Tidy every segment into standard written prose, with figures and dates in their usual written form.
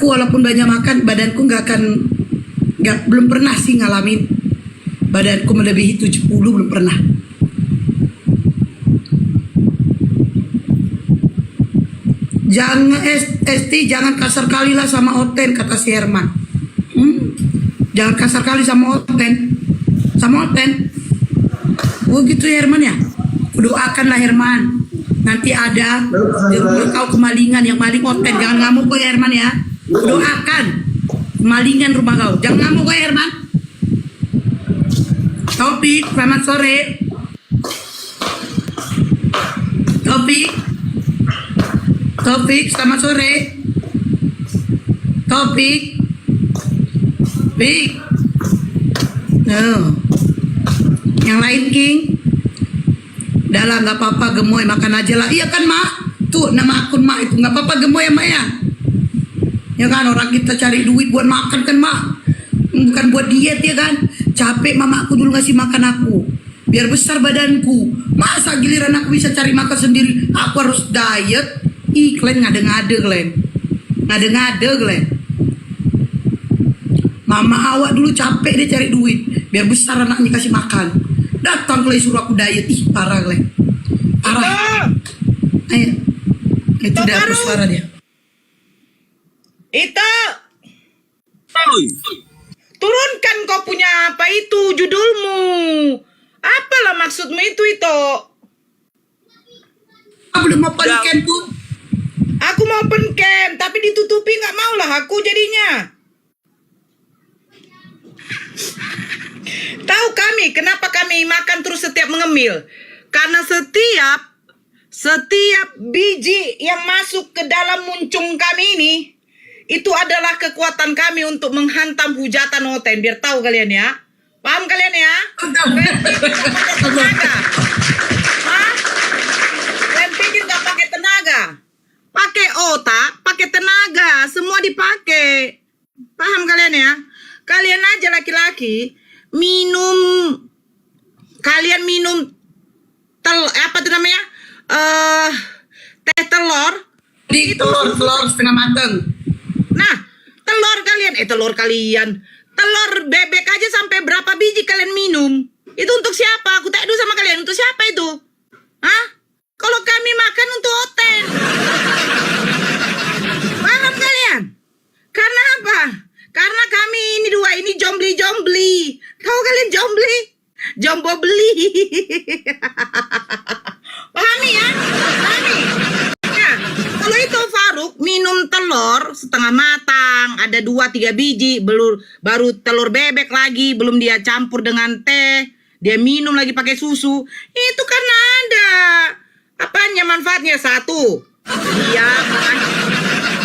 Aku walaupun banyak makan, badanku belum pernah sih ngalamin badanku melebihi 70, belum pernah. Jangan Esti, jangan kasar kali lah sama Oten, kata si Herman. Jangan kasar kali sama Oten. Sama Oten. Oh gitu ya Herman ya. Doakanlah Herman. Nanti ada di rumah kau kemalingan, yang maling Oten. Jangan ngamuk kok ya Herman ya. Doakan kemalingan rumah kau. Jangan ngamuk kok ya Herman. Topik, selamat sore. Topik, selamat sore. Topik. No. Yang lain King. Udah lah, gak apa-apa, gemoy, makan aja lah. Iya kan Mak? Tuh nama akun Mak itu. Gak apa-apa gemoy ya Mak ya. Ya kan, orang kita cari duit buat makan kan Mak. Bukan buat diet ya kan. Capek mama aku dulu ngasih makan aku, biar besar badanku. Masa giliran aku bisa cari makan sendiri, aku harus diet. Ih, kalian ngade-ngade kalian. Ngade-ngade kalian. Mama awak dulu capek deh cari duit, biar besar anaknya kasih makan. Datang kalian suruh aku diet. Ih, parah kalian. Parah. Ayo. Itu udah hapus suara dia. Ita. Turunkan kau punya apa itu judulmu. Apalah maksudmu itu? Aku belum open camp tuh. Aku mau open camp, tapi ditutupi nggak mau lah aku jadinya. Tahu kami kenapa kami makan terus setiap mengemil? Karena setiap biji yang masuk ke dalam muncung kami ini, itu adalah kekuatan kami untuk menghantam hujatan Oten. Biar tahu kalian ya. Paham kalian ya? Kalian pikir gak pakai tenaga? Pakai otak, pakai tenaga, semua dipakai. Paham kalian ya? Kalian aja laki-laki kalian minum apa itu namanya? Teh telur. Di telur setengah mateng. Nah, telur bebek aja sampai berapa biji kalian minum? Itu untuk siapa? Aku tanya dulu sama kalian, untuk siapa itu? Hah? Kalau kami makan untuk Oten. Paham kalian? Karena apa? Karena kami ini dua ini jombli. Tahu kalian jombli? Jombo beli. Pahami ya? Pahami? Ya, kalau itu Faruk minum telur setengah matang, ada 2-3 biji, baru telur bebek lagi, belum dia campur dengan teh, dia minum lagi pakai susu. Itu karena ada apanya manfaatnya? Satu, dia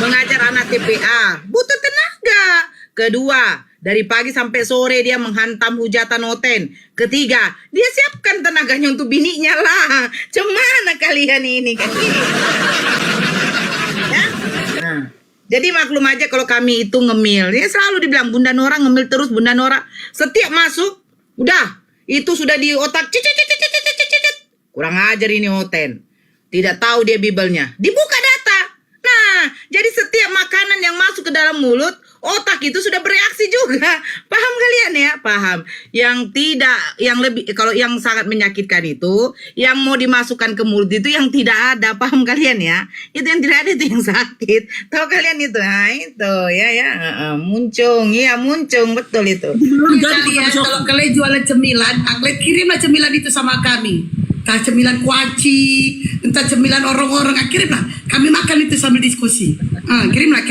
mengajar anak TPA, butuh tenaga. Kedua, dari pagi sampai sore dia menghantam hujatan Oten. Ketiga, dia siapkan tenaganya untuk bininya lah. Cemana kalian ini kan? Ya? Nah, jadi maklum aja kalau kami itu ngemil. Dia selalu dibilang Bunda Nora ngemil terus, Bunda Nora. Setiap masuk, udah itu sudah di otak. Kurang ajar ini Oten. Tidak tahu dia bibelnya. Dibuka data. Nah, jadi setiap makanan yang masuk ke dalam mulut, otak itu sudah bereaksi juga. Paham kalian ya? Paham. Kalau yang sangat menyakitkan itu, yang mau dimasukkan ke mulut itu yang tidak ada. Paham kalian ya? Itu yang tidak ada itu yang sakit. Tahu kalian itu? Nah, itu muncung. Iya, muncung, betul itu. Jadi ya, kalau kalian jualan cemilan, kalian kirimlah cemilan itu sama kami. Entah cemilan kuaci, entah cemilan orang-orang, kirimlah. Kami makan itu sambil diskusi. Kirimlah.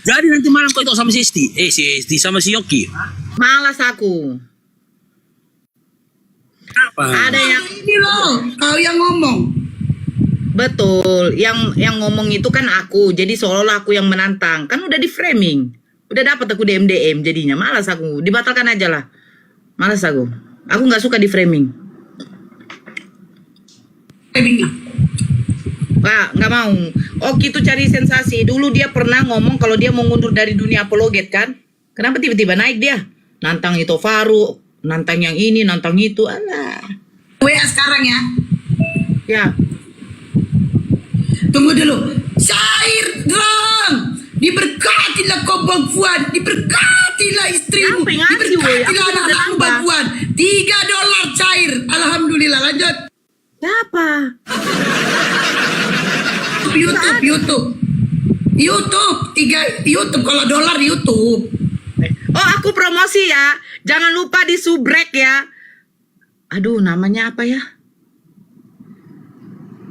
Jadi nanti malam kau itu sama si Esti sama si Yoki. Malas aku. Apa? Ada yang Ini loh, kau yang ngomong. betul, yang ngomong itu kan aku. Jadi seolah-olah aku yang menantang. Kan udah di framing. Udah dapat aku DM jadinya. Malas aku. Dibatalkan aja lah. Malas aku. Aku nggak suka di framing. Framingnya. Pak, nggak mau. Oki itu cari sensasi. Dulu dia pernah ngomong kalau dia mau mundur dari dunia apologet kan. Kenapa tiba-tiba naik dia? Nantang itu Faruk, nantang yang ini, nantang itu. Alah. WA sekarang ya. Ya. Tunggu dulu. Syair dong. Diberkatilah kau Bang Fuad, diberkatilah istrimu, Apa yang ngasih, woy? diberkatilah Aku anak-anakmu tidak Bang Fuad. $3 cair. Alhamdulillah, lanjut. Siapa? YouTube kalau dolar YouTube. Oh, aku promosi ya. Jangan lupa di subrek ya. Aduh, namanya apa ya?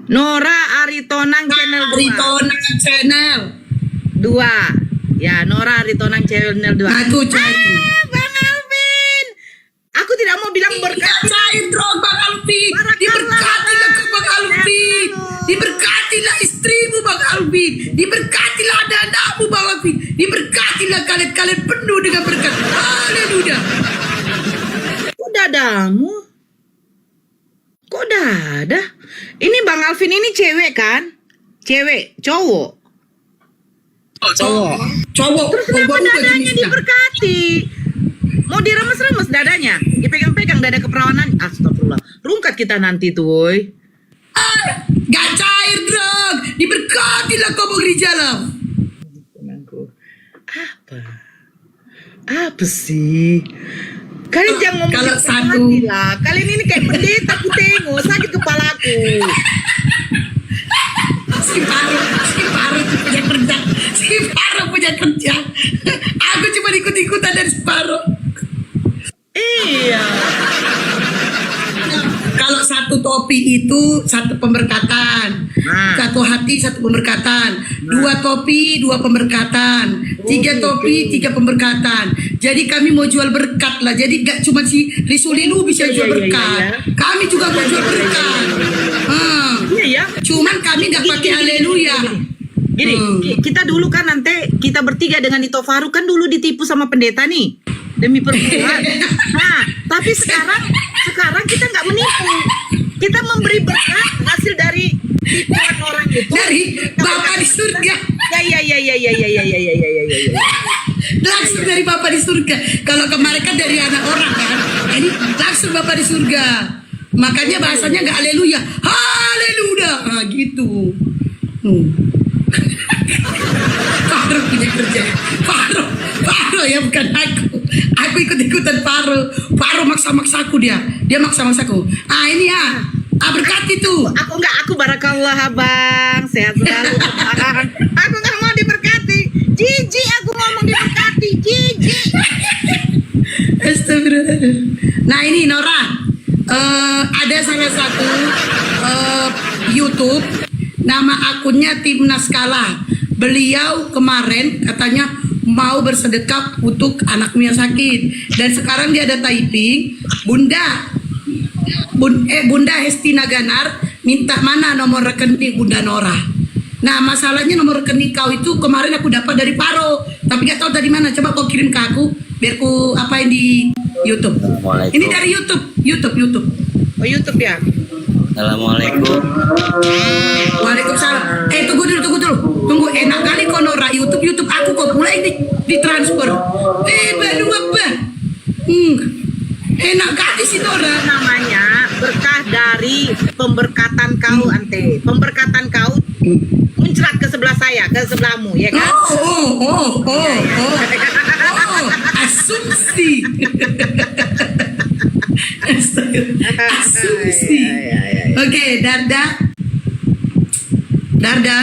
Nora Aritonang channel 2. Aritonang channel. 2. Ya, Nora Aritonang channel 2. Aku cair. Bang Alvin. Aku tidak mau bilang Tidak berkat. cair dong Bang Alvin. Barakallah, Diberkatilah Bang. kau Bang Alvin. Sehat Diberkatilah istrimu Bang Alvin. Diberkatilah anak-anakmu Bang Alvin. Diberkatilah kalian penuh dengan berkat. Haleluya. Kok dadamu? Kok dada? Ini Bang Alvin ini cewek kan? Cewek, cowok. Cowok. Cowok. Terus kenapa Cowok dadanya jenisnya. diberkati? Mau diremes-remes dadanya? Dipegang-pegang dada keperawanan? Astagfirullah. Rungkat kita nanti tuh, woy. Gak cair dong. Diberkatilah kau Bang Rijal. Apa sih? Kalian jangan ngomong kalau di satu- hati lah. Kalian ini kayak pendeta aku tengok, sakit kepalaku. Si Paro punya kerja. Si Paro punya kerja. Aku cuma ikut-ikutan dari si Paro. Iya. Kalau satu topi itu satu pemberkatan, Nah. satu hati satu pemberkatan, dua topi dua pemberkatan, tiga topi tiga pemberkatan. Jadi kami mau jual berkat lah. Jadi gak cuma si Risulinu bisa Iya, jual iya, berkat, iya. kami juga mau jual berkat. Iya ya. Cuman kami gak pakai haleluya. Gini, kita dulu kan nanti kita bertiga dengan Ito Faruk kan dulu ditipu sama pendeta nih demi perempuan. Nah, tapi sekarang kita nggak menipu. Kita memberi berkat hasil dari tipuan orang itu. Dari Bapa di surga. Ya. Langsung dari Bapa di surga. Kalau kemarin kan dari anak orang kan. Ini langsung Bapa di surga. Makanya bahasanya nggak haleluya. Haleluya. Nah, gitu. Paro punya kerja. Paro ya bukan aku. Aku ikut-ikutan Paro. Paro maksa-maksaku dia. Dia maksa-maksaku. Ah ini ya. Berkat itu. Aku barakallah abang, sehat selalu. Abang. Aku nggak mau diberkati. Jijik aku ngomong diberkati. Jijik. Astagfirullah. Nah ini Nora, ada salah satu YouTube, nama akunnya Timnas Kalah. Beliau kemarin katanya mau bersedekah untuk anaknya sakit, dan sekarang dia ada typing, Bunda Hestina Ganar minta mana nomor rekening Bunda Nora. Nah masalahnya nomor rekening kau itu kemarin aku dapat dari Paro, tapi gak tahu dari mana. Coba kau kirim ke aku biar ku apain di YouTube. Ini dari YouTube. Oh YouTube ya. Assalamualaikum. Waalaikumsalam. Tunggu dulu. Tunggu, enak kali kau Nora YouTube aku kok mulai di transfer. Baru apa? Enak kali si Nora. Namanya berkah dari pemberkatan kau ante. Pemberkatan kau muncrat ke sebelah saya, ke sebelahmu, ya kan? Oh. Asumsi. Asumsi. Oke, Darda,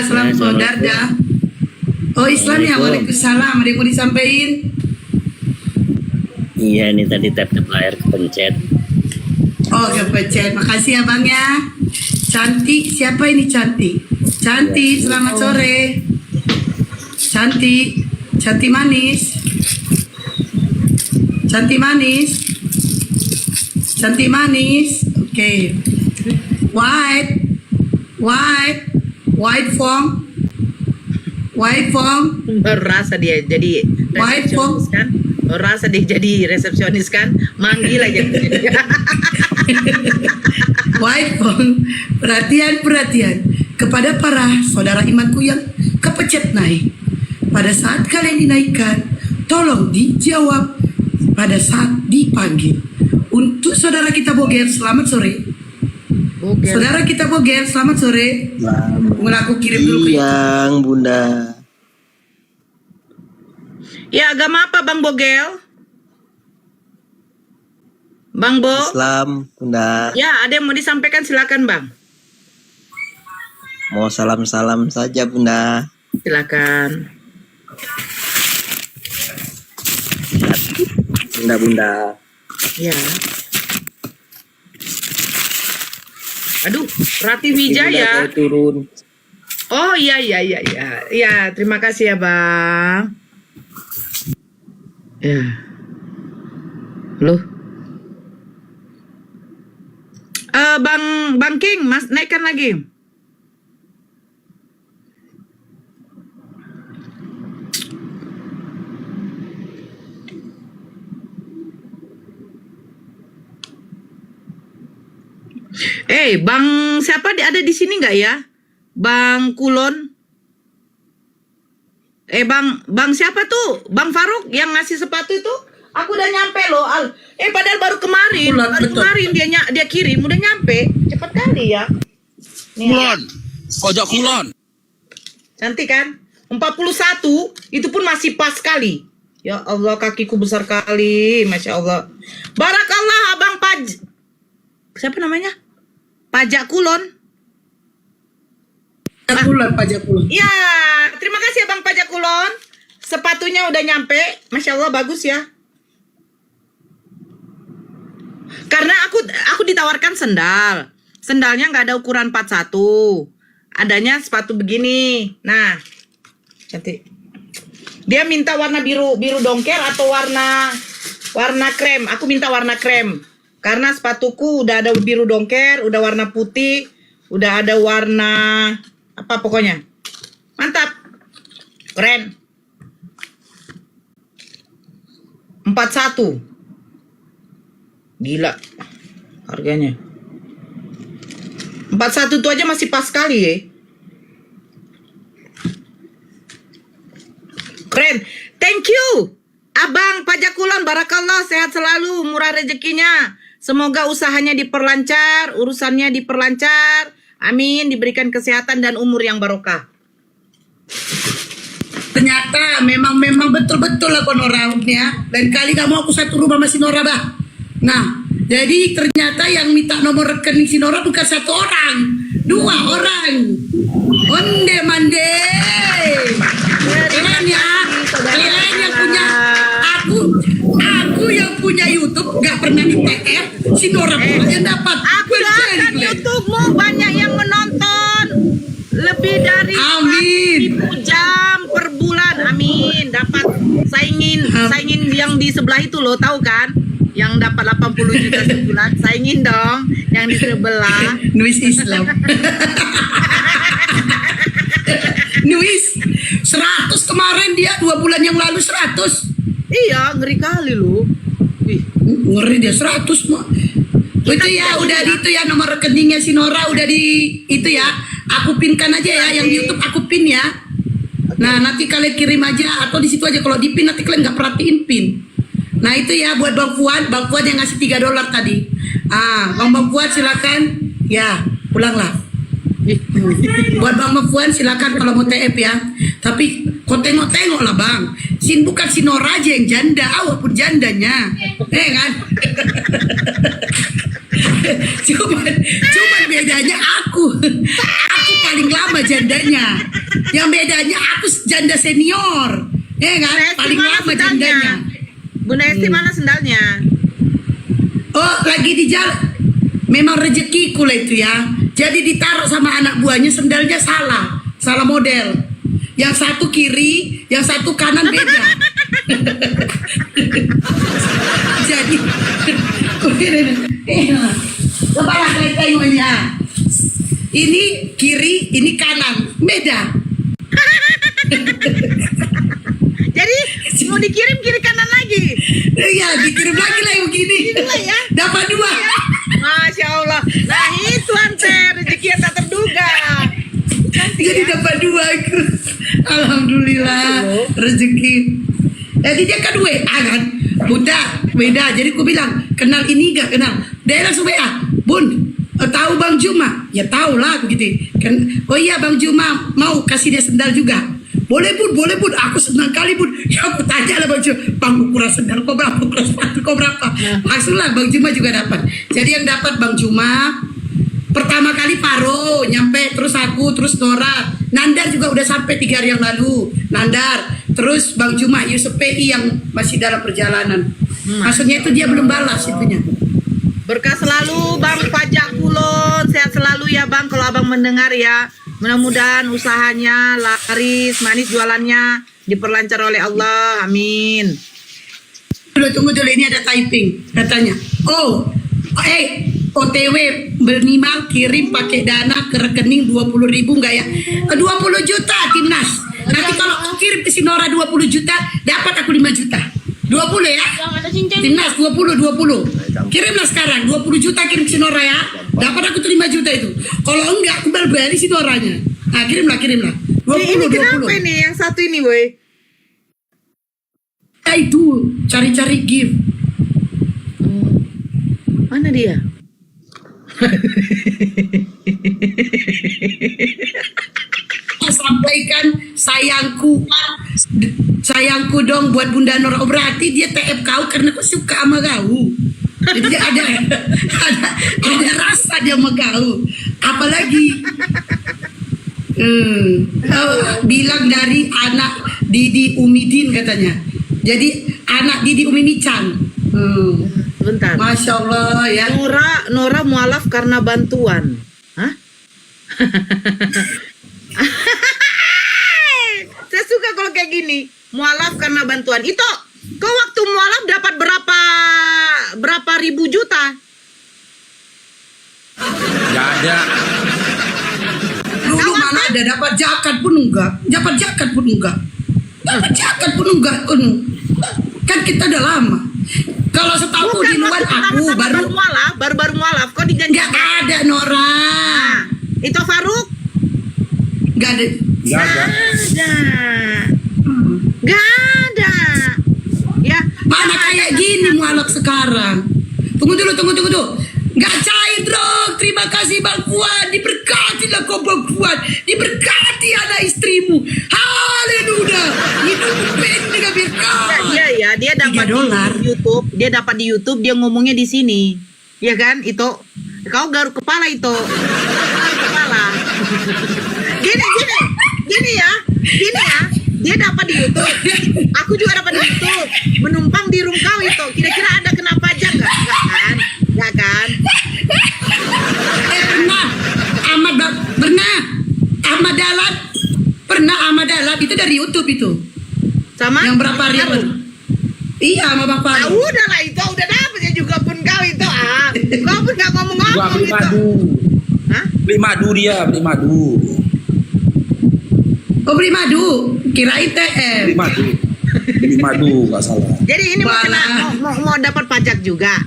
assalamualaikum Darda. Oh Islam ya, waalaikumsalam. Ada yang mau disampaikan? Iya, ini tadi tap layar kepencet. Oh, kepencet. Makasih ya Bang ya. Cantik, siapa ini Cantik? Cantik, selamat sore. Cantik manis. Cantik manis. Oke. White form. Baru rasa dia jadi resepsionis kan? Baru rasa dia jadi resepsionis kan? Manggil aja. White form. Perhatian kepada para saudara imanku yang kepecet naik. Pada saat kalian dinaikkan, tolong dijawab pada saat dipanggil. Untuk saudara kita Boger, selamat sore. Bogel. Saudara kita Bogel, selamat sore. Mulai aku kirim dulu ke Siang, Bunda. Ya, agama apa Bang Bogel? Bang Bo? Islam, Bunda. Ya, ada yang mau disampaikan, silakan Bang. Mau salam-salam saja, Bunda. Silakan. Bunda. Ya. Aduh, Rati Wijaya. Bunda, saya turun. Oh iya. Ya, terima kasih ya Bang. Ya. Loh. Bang King, Mas naikkan lagi. Bang siapa ada di sini nggak ya? Bang Kulon. Bang siapa tuh? Bang Faruk yang ngasih sepatu itu? Aku udah nyampe loh. Padahal baru kemarin. Kulon, Baru betul. kemarin dia kirim udah nyampe. Cepat kali ya. Nih, Kulon. Pojok Kulon. cantik kan? 41 itu pun masih pas kali. Ya Allah, kakiku besar kali. Masya Allah. Barakallah Abang siapa namanya? Pajak Kulon. pajak kulon. Ya, terima kasih Abang Pajak Kulon. Sepatunya udah nyampe. Masya Allah, bagus ya. Karena aku ditawarkan sendal. Sendalnya nggak ada ukuran 41. Adanya sepatu begini. Nah, cantik. Dia minta warna biru dongker atau warna krem. Aku minta warna krem. Karena sepatuku udah ada biru dongker, udah warna putih, udah ada warna apa pokoknya. Mantap. Keren. 41. Gila. Harganya. 41 tuh aja masih pas kali ya. Keren. Thank you. Abang Pajak Kulon, barakallah, sehat selalu, murah rezekinya. Semoga usahanya diperlancar, urusannya diperlancar. Amin, diberikan kesehatan dan umur yang barokah. Ternyata memang betul-betul lah Nora-nya. Lain kali kamu aku satu rumah sama si Nora bah. Nah, jadi ternyata yang minta nomor rekening si Nora bukan satu orang, 2 orang. Onde mande. Keren ya. Kalian yang punya aku yang punya YouTube gak pernah di TR. Si Nora yang dapat. Aku doakan YouTube-mu banyak yang menonton. Lebih dari Amin. 1.000 jam per bulan. Amin. Dapat saingin yang di sebelah itu loh, tahu kan? Yang dapat 80 juta sebulan. Saingin dong yang di sebelah. Nuis Islam. Nuis 100 kemarin dia 2 bulan yang lalu 100. Iya, ngeri kali loh. Wih. Ngeri dia 100 mah. Itu ya udah di itu ya nomor rekeningnya si Nora udah di itu ya. Aku pinkan aja ya yang di YouTube aku pin ya. Nah, nanti kalian kirim aja atau di situ aja kalau di pin nanti kalian nggak perhatiin pin. Nah, itu ya buat Bang Fuad yang ngasih $3 tadi. Bang Fuad silakan. Ya, pulanglah. Buat Bang Fuad silakan kalau mau TF ya. Tapi kau tengok lah Bang. Bukan si Nora aja yang janda, awak pun jandanya. Kan? Cuman bedanya aku paling lama jandanya. Yang bedanya aku janda senior. Kan? Paling lama jandanya. Bunda Esti mana sendalnya? Oh, lagi di jalan. Memang rezekiku lah itu ya. Jadi ditaruh sama anak buahnya sendalnya salah model. Yang satu kiri, yang satu kanan beda. Jadi, cobalah kalian tengoknya. Ini kiri, ini kanan, beda. Jadi mau dikirim kiri kanan lagi. Iya, dikirim lagi lah yang begini. Inilah ya. Dapat 2. Masya Allah. Nah itu ante rezeki yang tak terduga. Cantik Jadi ya? dapat 2 aku. Alhamdulillah rezeki. Jadi dia kan WA kan. Bunda, beda. Jadi aku bilang kenal ini gak kenal. Dia langsung WA. Bun, Tahu Bang Juma? Ya tahu lah begitu. Kan, oh iya Bang Juma mau kasih dia sendal juga. Boleh bud, aku senang kali bud. Ya aku tanya lah Bang Juma, Bang ukuran sendal kau berapa, ukuran sepatu kau berapa? Langsunglah Bang Juma juga dapat. Jadi yang dapat Bang Juma, pertama kali Faro nyampe, terus aku, terus Nora, Nandar juga udah sampai 3 hari yang lalu. Nandar, terus Bang Juma, Yusuf PI yang masih dalam perjalanan. Maksudnya itu dia belum balas itunya. Berkah selalu Bang Pajak Kulon, sehat selalu ya Bang kalau Abang mendengar ya. Mudah-mudahan usahanya laris, manis jualannya diperlancar oleh Allah. Amin. Tunggu dulu, ini ada typing katanya. OTW Bernimang kirim pakai dana ke rekening 20.000 enggak ya? 20 juta Timnas. Nanti kalau kirim ke Sinora 20 juta, dapat aku 5 juta. 20 ya? Timnas 20. Kirimlah sekarang 20 juta kirim ke Sinora ya. Dapat aku tuh 5 juta itu. Kalau enggak aku balik Sinoranya. Nah, kirimlah. 20. Ini kenapa ini yang satu ini, boy? Ya itu, cari-cari gift. Mana dia? Sampaikan sayangku dong buat Bunda Nora. Oh, berarti dia TF kau karena kau suka sama kau. Jadi dia ada rasa dia sama kau. Apalagi bilang dari anak Didi Umidin katanya. Jadi anak Didi Umi Micang. Bentar. Masya Allah ya. Nora mualaf karena bantuan. Hah? Saya suka kalau kayak gini. Mualaf karena bantuan. Itu kau waktu mualaf dapat berapa ribu juta? Gak ada. Dulu mana ada dapat zakat pun enggak. Kan kita udah lama. Kalau setahu di luar aku baru mualaf. Kau dijanji? Gak ada Nora. Nah, itu Faruk? Gak ada. Gak ada. Ya. Mana kayak gini mualaf sekarang. Tunggu dulu. Gak cair dong. Terima kasih Bang Fuad. Diberkatilah kau Bang Fuad. Diberkati anak istrimu. Haleluya. Hidupmu pendek berkah. Ya, dia dapat di YouTube. Dia dapat di YouTube. Dia ngomongnya di sini. Ya kan? Itu. Kau garuk kepala itu. Garuk kepala. Gini ya. Dia dapat di YouTube. Aku juga dapat di YouTube. Menumpang di room kau itu. Kira-kira ada kena pajak nggak? Nggak kan? Pernah Ahmad Dalat itu dari YouTube itu. Sama? Yang berapa hari yang lalu? Iya sama Bapak. Udah lah itu. Udah dapat ya juga pun kau itu. Kau pun nggak Gua ngomong-ngomong beli itu. madu. Hah? Beli madu. Oh beli madu, kirain TM. Beli madu, nggak salah. Jadi ini mau dapat pajak juga.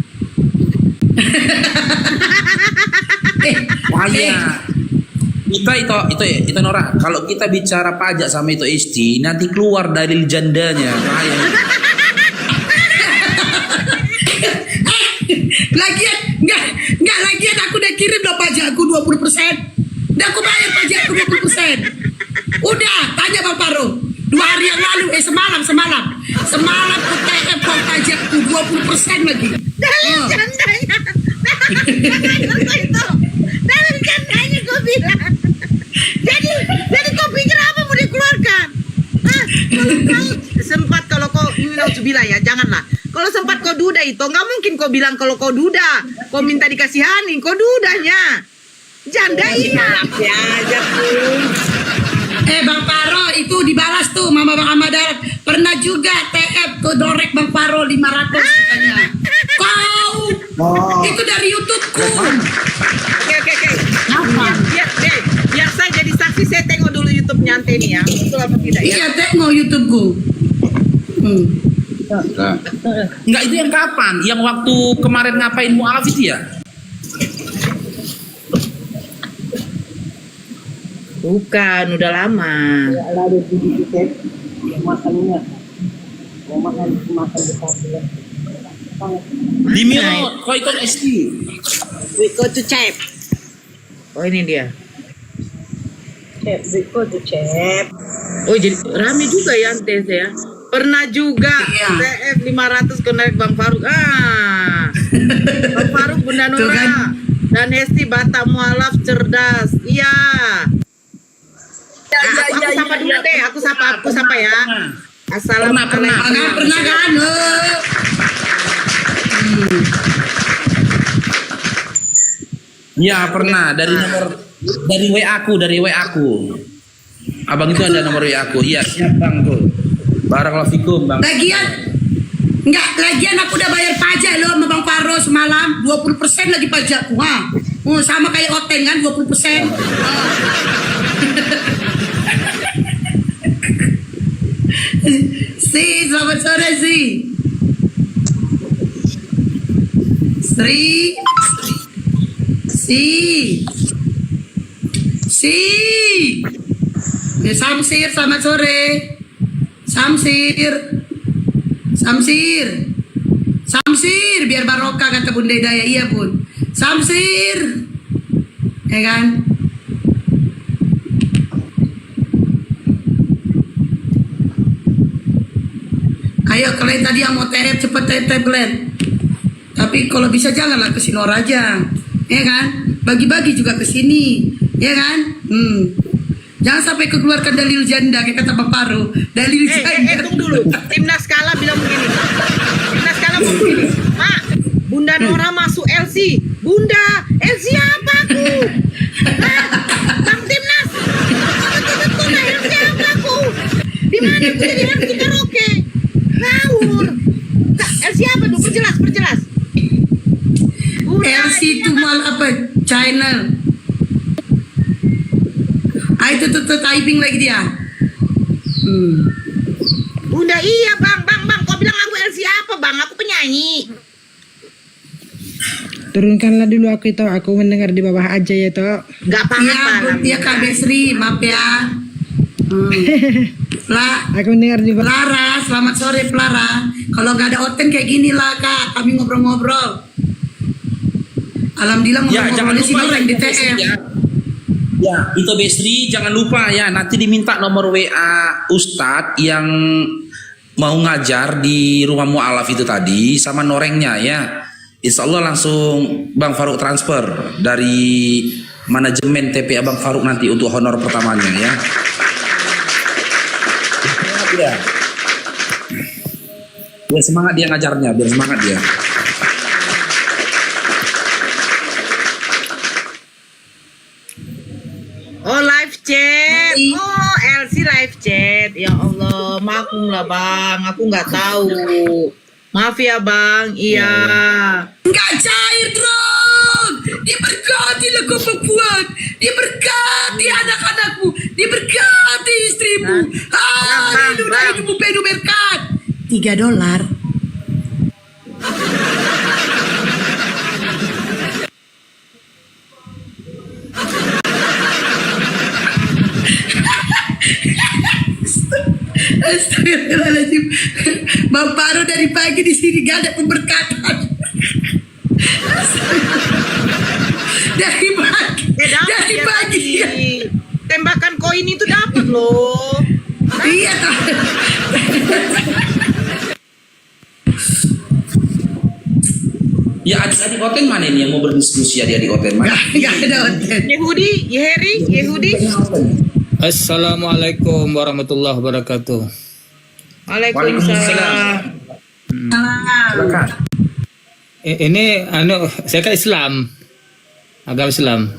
Wahaya. Itu Nora. Kalau kita bicara pajak sama itu isti, nanti keluar dalil jandanya. Wahaya. Lagian aku udah kirim loh pajakku 20%. Udah aku bayar pajakku 20%. Udah, tanya Bang Paro. 2 hari yang lalu, semalam aku TF pajakku 20% lagi. Dalil jandanya. Dalil jandanya gue bilang. Jadi kau pikir apa mau dikeluarkan? Sempat kalau kau bilang ya, janganlah. Kalau sempat kau duda itu, nggak mungkin kau bilang kalau kau duda, kau minta dikasihani, kau dudanya. Janda inap ya, Bang Paro itu dibalas tuh Mama Bang Ahmad Dalat. Pernah juga TF ke dorek Bang Paro 500 katanya. Kau itu dari YouTubeku. Oke. Biar saya jadi saksi, saya tengok dulu YouTube-nya Anteni ya. Betul apa tidak ya? Iya tengok YouTubeku. Enggak, itu yang kapan? Yang waktu kemarin ngapain mualaf itu ya? Bukan, udah lama. Di Mio, kau itu SD. We go to check. Oh ini dia. Cep, Ziko tuh Cep. Oh jadi rame juga ya tes ya. Pernah juga Iya. TF 500 connect Bang Faruk. Bang Faruk, Bunda Tuh Nora kan. dan Hesti Batak mualaf cerdas. Iya. Aku sapa dulu deh. Aku sapa ya. Assalamualaikum. Pernah kan? Ya pernah dari WA aku. Abang itu ada nomor WA aku. Iya siap bang tuh. Barakallahu fikum bang. Lagian aku udah bayar pajak loh sama Bang Faro semalam 20% lagi pajakku. Sama kayak Oteng kan 20%. Si, selamat sore Si. Sri. Si. Ya, Samsir, selamat sore. Samsir, biar barokah kata Bunda Hidayah. Iya Bun. Samsir. Ya kan? Ayo kalian tadi yang mau TF cepet TF kalian. Tapi kalau bisa janganlah ke Sinor aja. Ya kan? Bagi-bagi juga ke sini. Ya kan? Jangan sampai keluarkan dalil janda kayak kata Bang Paru. Dalil janda. Tunggu dulu. Timnas Kala bilang begini. Timnas Kala bilang begini. Mak, Bunda Nora masuk LC. Bunda, LC apa aku? Bang Timnas. Betul-betul lah LC apa aku? Di mana aku jadi LC karaoke? Ngawur. LC apa tuh? Perjelas. LC itu malah apa? Channel. Itu tuh typing lagi dia. Bunda iya bang, kau bilang aku LC apa bang? Aku penyanyi. Turunkanlah dulu aku itu, aku mendengar di bawah aja ya toh. Gak paham. Iya Kak Besri, maaf ya. Aku mendengar di bawah. Pelara, selamat sore Pelara. Kalau nggak ada Oten kayak gini lah Kak, kami ngobrol-ngobrol. Alhamdulillah ngobrol-ngobrol di sini orang di TF. Ya, itu Besri jangan lupa ya nanti diminta nomor WA Ustadz yang mau ngajar di rumah mualaf itu tadi sama norengnya ya. Insya Allah langsung Bang Faruk transfer dari manajemen TPA Bang Faruk nanti untuk honor pertamanya ya. Biar semangat dia ngajarnya, biar semangat dia. Oh live chat, oh LC live chat, ya Allah, maklum lah bang, aku nggak tahu, maaf ya bang, iya. Nggak cair dong, diberkatilah kau perempuan, diberkati anak-anakmu, diberkati istrimu. Haleluya, hidupmu penuh berkat. $3. Astagfirullahaladzim. Bang Paro dari pagi di sini gak ada pemberkatan. Dari pagi ya. Tembakan koin itu dapat loh. Iya. Ya adik-adik Oten mana ini yang mau berdiskusi adik-adik Oten mana? Gak ada Oten. Yehudi. Assalamualaikum warahmatullahi wabarakatuh. Waalaikumsalam. Silakan. Ini saya kan Islam, agama Islam.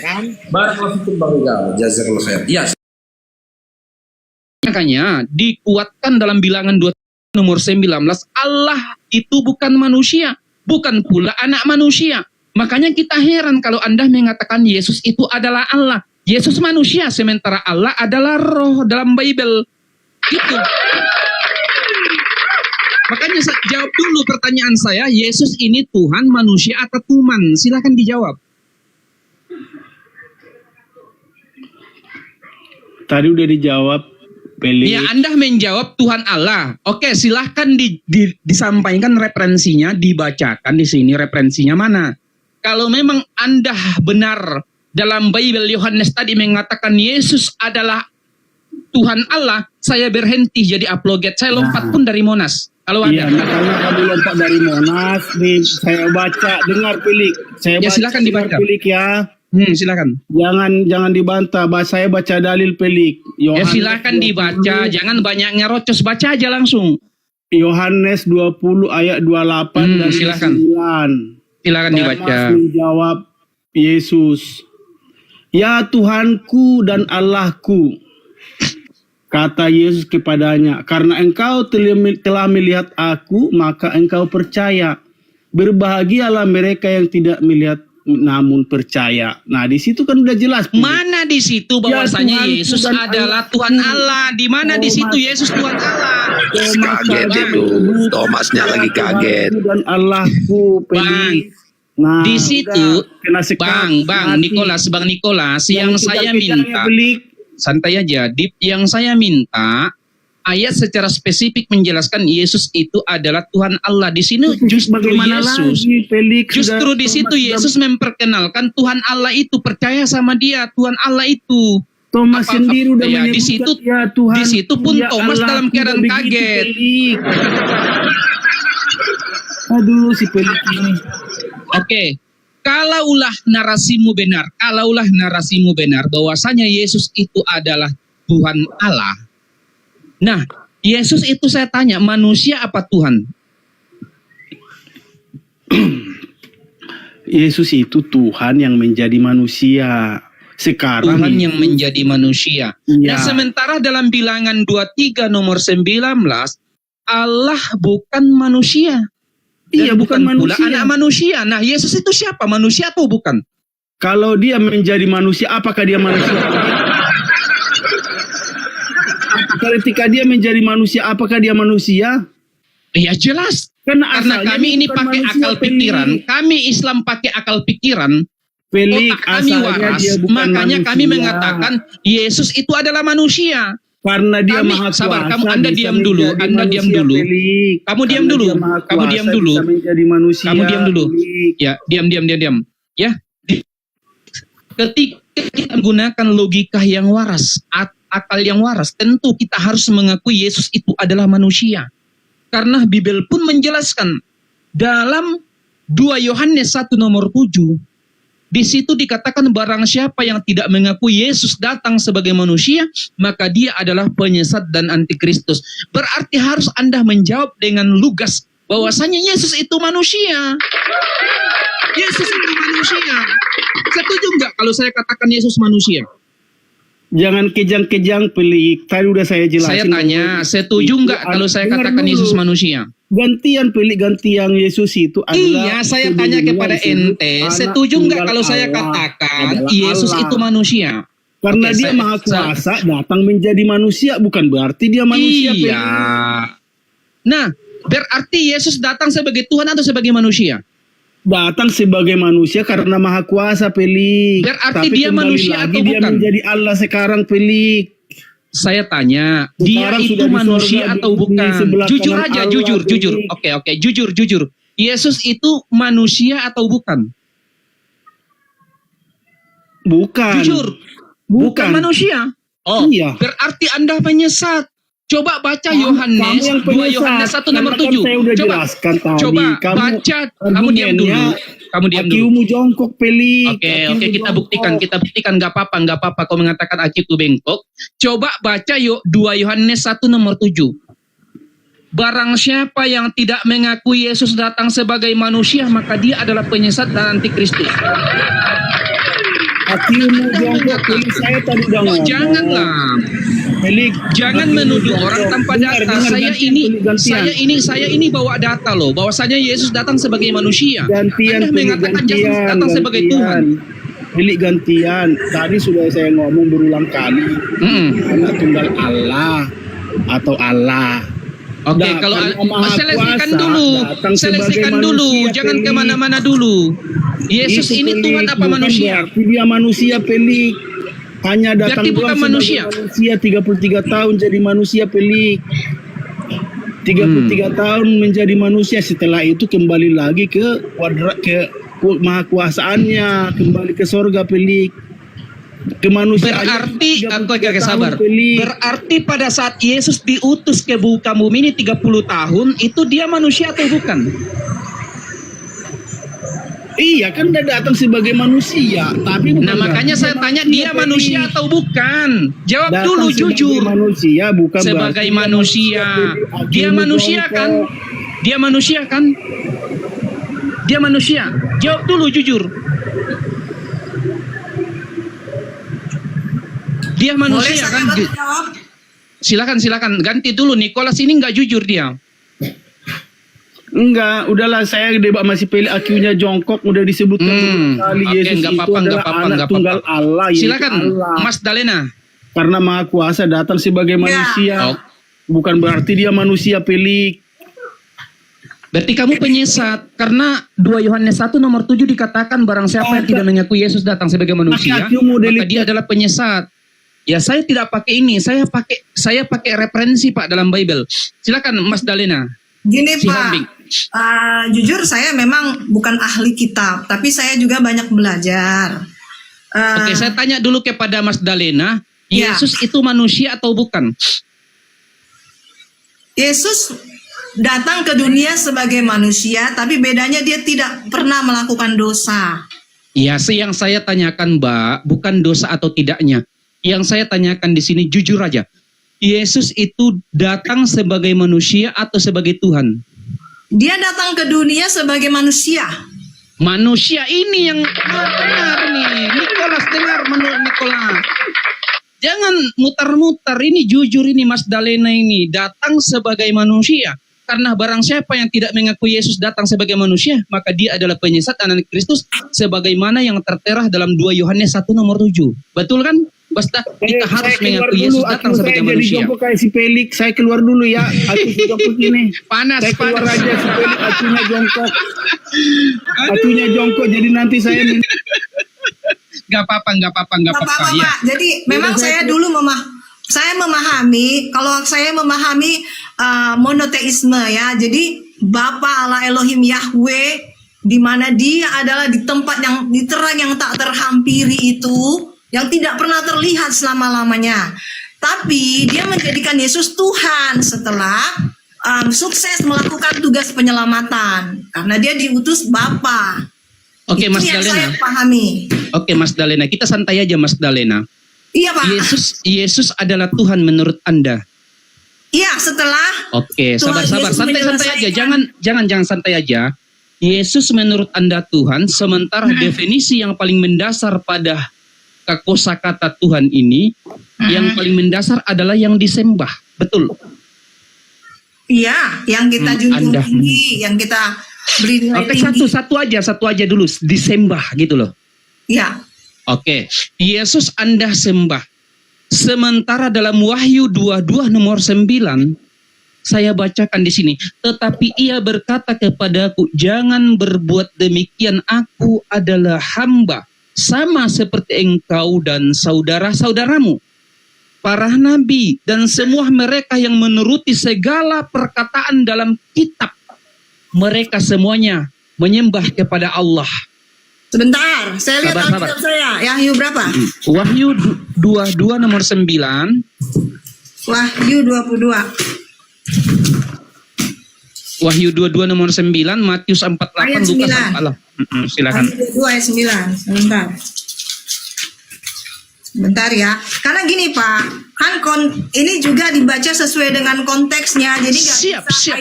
Hah? Barakallahu fikum Bang Rizal. Jazakallahu khair. Ya. Makanya dikuatkan dalam bilangan 2 nomor 19, Allah itu bukan manusia, bukan pula anak manusia. Makanya kita heran kalau Anda mengatakan Yesus itu adalah Allah. Yesus manusia, sementara Allah adalah roh dalam Bible. Gitu. Makanya jawab dulu pertanyaan saya, Yesus ini Tuhan, manusia, atau Tuhan? Silakan dijawab. Tadi udah dijawab Pelik. Ya, Anda menjawab Tuhan Allah. Oke, silahkan disampaikan referensinya, dibacakan di sini referensinya mana. Kalau memang Anda benar dalam Bible Yohanes tadi mengatakan Yesus adalah Tuhan Allah, saya berhenti jadi apologet. Saya lompat pun dari Monas. Kalau Iya, ada. nah, karena kamu lompat dari Monas, nih saya baca, dengar Pelik. Saya Ya, baca, silakan dengar dibaca. Pelik ya. Silakan. Jangan dibantah. Saya baca dalil Pelik. Ya, Yohanes silakan 20, dibaca, jangan banyak ngerocos, baca aja langsung. Yohanes 20 ayat 28 dan Silakan. 9. Silakan dibaca. Thomas menjawab Yesus, "Ya Tuhanku dan Allahku," kata Yesus kepadanya, "karena engkau telah melihat aku, maka engkau percaya. Berbahagialah mereka yang tidak melihat namun percaya." Nah, di situ kan udah jelas. Mana di situ bahwasanya Tuhanku Yesus dan adalah Allahku. Tuhan Allah? Di mana di situ Yesus Tuhan Allah? Kaget itu, Thomasnya lagi kaget. Tuhanku dan Allahku, Pelik. Nah, Di situ, udah, kena sekat, Bang mati. Nikolas, yang saya kejar-kejarnya, minta, Pelik. santai aja, yang saya minta, ayat secara spesifik menjelaskan Yesus itu adalah Tuhan Allah. Di sini justru Bagaimana Yesus, lagi, Pelik? justru Sudah- di situ Thomas Yesus memperkenalkan Tuhan Allah itu, percaya sama dia, Tuhan Allah itu. Thomas Apa- sendiri udah ya, di menyebutkan, situ- ya Tuhan, di situ pun ya Thomas Allah, dalam keadaan tidak begitu, kaget. Pelik. Aduh, si Pelik ini. Oke, kalaulah narasimu benar bahwasanya Yesus itu adalah Tuhan Allah. Nah, Yesus itu saya tanya, manusia apa Tuhan? Yesus itu Tuhan yang menjadi manusia. Sekarang Tuhan yang menjadi manusia. Ya. Nah, sementara dalam Bilangan 23 nomor 19, Allah bukan manusia. Dan Iya, bukan pula manusia. anak manusia. Nah, Yesus itu siapa? Manusia atau bukan? Kalau dia menjadi manusia, apakah dia manusia? Ketika dia menjadi manusia, apakah dia manusia? Ya jelas. Karena Karena asalnya kami dia ini bukan pakai manusia, akal Pelik. pikiran. Kami Islam pakai akal pikiran. Pelik, Otak kami asalnya waras. dia bukan Makanya manusia. kami mengatakan Yesus itu adalah manusia. Karena dia Kami- maha kuasa. sabar, kamu- Anda bisa diam dulu, menjadi Anda diam manusia, dulu. Pelik. Kamu diam Karena dulu. dia maha Kamu kuasa, diam dulu. bisa menjadi manusia, Kamu diam dulu. Pelik. Ya, diam. Ya. Ketika kita menggunakan logika yang waras, akal yang waras, tentu kita harus mengakui Yesus itu adalah manusia. Karena Bible pun menjelaskan dalam 2 Yohanes 1 nomor 7, di situ dikatakan barang siapa yang tidak mengakui Yesus datang sebagai manusia, maka dia adalah penyesat dan antikristus. Berarti harus Anda menjawab dengan lugas bahwasanya Yesus itu manusia. Yesus itu manusia. Setuju nggak kalau saya katakan Yesus manusia? Jangan kejang-kejang, Pelik. Tadi udah saya jelasin. Saya tanya, setuju nggak kalau saya Dengar katakan dulu. Yesus manusia? Gantian, Pelik, gantian Yesus itu adalah. Iya, saya tanya kepada disebut ente, anak setuju nggak tunggal kalau saya Allah, katakan adalah Yesus Allah. itu manusia? Karena Oke, dia saya- maha kuasa datang menjadi manusia, bukan berarti dia manusia. Iya. Pelik. Nah, berarti Yesus datang sebagai Tuhan atau sebagai manusia? Datang sebagai manusia karena maha kuasa, Pelik. Berarti Tapi dia kembali manusia lagi atau dia bukan? menjadi Allah sekarang, Pelik. Saya tanya, dia Sekarang itu sudah di manusia sorga, atau di bukan? sebelah Jujur kanan aja, Allah, jujur. Pelik. Oke, jujur. Yesus itu manusia atau bukan? Bukan. Jujur. Bukan manusia. Oh, Iya. berarti Anda menyesat. Coba baca Kamu Yohanes, yang 2 penyesat. Yohanes 1 nomor Karena kan 7. saya udah Coba, jelaskan tadi. coba Kamu baca. Kamu diam dulu. argumennya Kamu diam dulu. Akiumu jongkok, Pelik. Oke, Akiumu kita jongkok. buktikan. Gak apa-apa. Kau mengatakan akiku bengkok. Coba baca 2 Yohanes 1 nomor 7. Barang siapa yang tidak mengakui Yesus datang sebagai manusia, maka dia adalah penyesat dan antikristus. Akiumu jongkok, Pelik. Saya tadi udah Oh, ngomong. janganlah. Pelik. Jangan Akiumu menuduh jongkok. orang tanpa Dengar, data. dengar, Saya gantian, ini, Pelik, gantian. saya ini bawa data loh, bahwasanya Yesus datang sebagai manusia. Gantian, Anda Pelik, mengatakan Yesus gantian, datang sebagai Tuhan. Pelik, gantian. Tadi sudah saya ngomong berulang kali. Anak tunggal Allah atau Allah. Oke, Nah, kalau karena Maha selesaikan Kuasa dulu, datang selesaikan sebagai dulu, manusia, jangan Pelik. kemana-mana dulu. Yesus Itu, ini Pelik, Tuhan apa bukan manusia? berarti dia manusia, Pelik. Hanya datang Berarti bukan doang manusia. sebagai manusia 33 tahun jadi manusia pelik. 33 tahun menjadi manusia, setelah itu kembali lagi ke maha kuasaannya, kembali ke sorga pelik. Kemanusiaan. Berarti, 33 oke, tahun sabar. pelik. Berarti pada saat Yesus diutus ke muka bumi ini 30 tahun, itu dia manusia atau bukan? Iya kan dia datang sebagai manusia, tapi bukan Nah makanya saya tanya dia manusia pelik. atau bukan? Jawab Datang dulu sebagai jujur. manusia bukan Sebagai berarti manusia. pelik. Dia Akhirnya manusia jongkok. kan? Dia manusia kan? Dia manusia. Jawab dulu jujur. Dia Boleh manusia saya kan? jawab? Silakan ganti dulu. Nicholas ini nggak jujur dia. Enggak, udahlah saya debat masih pilih akunya jongkok udah disebutkan kali Oke, Yesus nggak itu apa-apa, adalah anak tunggal Allah. yaitu Silakan Allah. Mas Dalena. Karena Maha Kuasa datang sebagai manusia, bukan berarti dia manusia pelik. Berarti kamu penyesat karena 2 Yohanes 1 nomor 7 dikatakan barang siapa yang tidak mengaku Yesus datang sebagai manusia, maka dia adalah penyesat. Ya saya tidak pakai ini, saya pakai referensi Pak dalam Bible. Silakan Mas Dalena. Gini Si Pak, Hambing. jujur saya memang bukan ahli kitab, tapi saya juga banyak belajar. Oke, saya tanya dulu kepada Mas Dalena, Ya. Yesus itu manusia atau bukan? Yesus datang ke dunia sebagai manusia, tapi bedanya dia tidak pernah melakukan dosa. Ya, yang saya tanyakan Mbak, bukan dosa atau tidaknya. Yang saya tanyakan di sini jujur aja. Yesus itu datang sebagai manusia atau sebagai Tuhan? Dia datang ke dunia sebagai manusia. Manusia ini yang benar nih. Nicholas, dengar menurut Nicholas. Jangan mutar-mutar, ini jujur ini Mas Dalena ini. Datang sebagai manusia. Karena barang siapa yang tidak mengaku Yesus datang sebagai manusia, maka dia adalah penyesat anak Kristus. Sebagaimana yang tertera dalam 2 Yohanes 1 nomor 7. Betul kan? Basta kita harus mengaku Yesus datang sebagai manusia. Jadi jongkok kayak si pelik, saya keluar dulu ya. Aku jongkok ini. Panas, Saya keluar panas. aja si pelik, akunya jongkok. Akunya jongkok, jadi nanti saya Gak apa-apa. Gak apa-apa, Ya. Pak. Jadi memang saya dulu memahami, kalau saya memahami monoteisme ya. Jadi Bapa Allah Elohim Yahweh, di mana dia adalah di tempat yang diterang yang tak terhampiri itu, yang tidak pernah terlihat selama-lamanya. Tapi dia menjadikan Yesus Tuhan setelah sukses melakukan tugas penyelamatan. Karena dia diutus Bapa. Oke, Itu Mas yang Dalena. saya pahami. Oke, Mas Dalena. Kita santai aja, Mas Dalena. Iya, Pak. Yesus adalah Tuhan menurut Anda. Iya, setelah Oke, Tuhan sabar. Yesus Santai-santai aja. menyelesaikan. Jangan santai aja. Yesus menurut Anda Tuhan, sementara definisi yang paling mendasar pada kosakata Tuhan ini, yang paling mendasar adalah yang disembah. Betul. Iya, yang kita junjung Anda. tinggi, yang kita beri nilai Oke, tinggi. satu aja dulu, disembah gitu loh. Iya. Oke, Yesus Anda sembah. Sementara dalam Wahyu 22 nomor 9, saya bacakan di sini. Tetapi ia berkata kepadaku, jangan berbuat demikian, aku adalah hamba, sama seperti engkau dan saudara-saudaramu, para nabi, dan semua mereka yang menuruti segala perkataan dalam kitab. Mereka semuanya menyembah kepada Allah. Sebentar, saya lihat Sabar. Alkitab saya. Wahyu berapa? Wahyu 22 nomor 9. Wahyu 22. Wahyu 22 nomor 9, Matius 48, Ayat Lukas 9. 48. Silakan. Wahyu 22 ayat 9. Sebentar ya. Karena gini Pak, kan ini juga dibaca sesuai dengan konteksnya. Jadi nggak bisa Siap.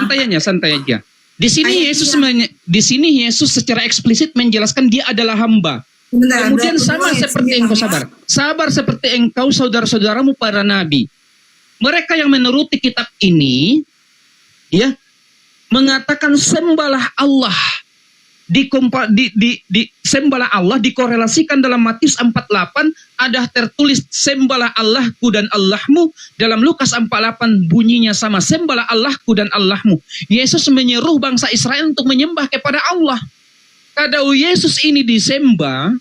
ayat Santai aja. Di sini Ayat Yesus secara eksplisit menjelaskan dia adalah hamba. Sebentar, Kemudian 22 sama ayat seperti 9, engkau ya. sabar seperti engkau saudara-saudaramu para nabi. Mereka yang menuruti kitab ini, ya, mengatakan sembahlah Allah. Sembahlah Allah dikorelasikan dalam Matius 48 ada tertulis sembahlah Allahku dan Allahmu. Dalam Lukas 48 bunyinya sama, sembahlah Allahku dan Allahmu. Yesus menyeru bangsa Israel untuk menyembah kepada Allah. Kalau Yesus ini disembah,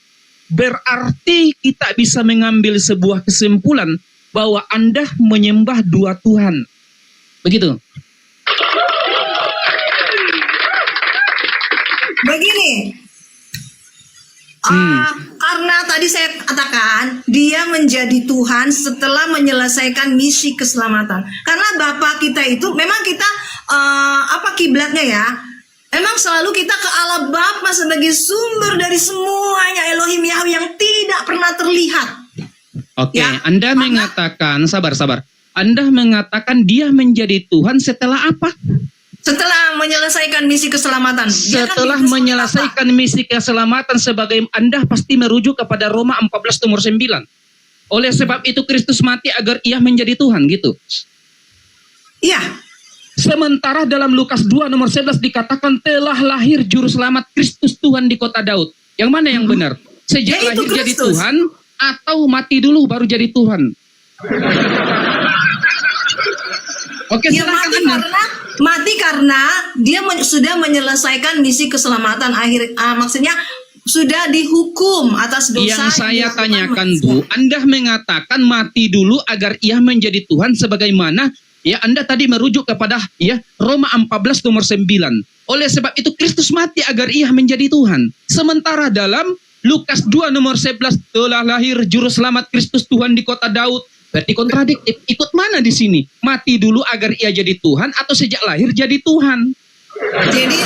berarti kita bisa mengambil sebuah kesimpulan bahwa Anda menyembah dua Tuhan. Begitu. Begini, karena tadi saya katakan dia menjadi Tuhan setelah menyelesaikan misi keselamatan. Karena Bapa kita itu memang kita kiblatnya ya. Memang selalu kita ke Allah Bapa sebagai sumber dari semuanya, Elohim Yahweh yang tidak pernah terlihat. Oke, Ya, Anda mengatakan, sabar. Anda mengatakan dia menjadi Tuhan setelah apa? Setelah menyelesaikan misi keselamatan. Dia kan Setelah diutus oleh menyelesaikan misi keselamatan sebagai Anda pasti merujuk kepada Roma 14 nomor 9. Oleh sebab itu Kristus mati agar ia menjadi Tuhan gitu. Bapa. Iya. Sementara dalam Lukas 2 nomor 11 dikatakan telah lahir juru selamat Kristus Tuhan di kota Daud. Yang mana yang benar? Sejak Yaitu lahir jadi Kristus. Tuhan atau mati dulu baru jadi Tuhan? Oke, Dia silakan Anda. mati karena dia sudah menyelesaikan misi keselamatan akhir, maksudnya sudah dihukum atas dosa. Yang saya dilakukan tanyakan manusia. Bu, Anda mengatakan mati dulu agar ia menjadi Tuhan sebagaimana ya Anda tadi merujuk kepada ya Roma 14 nomor 9. Oleh sebab itu Kristus mati agar ia menjadi Tuhan. Sementara dalam Lukas 2 nomor 11 telah lahir juru selamat Kristus Tuhan di kota Daud. Berarti kontradiktif. Ikut mana di sini? Mati dulu agar ia jadi Tuhan atau sejak lahir jadi Tuhan? Jadi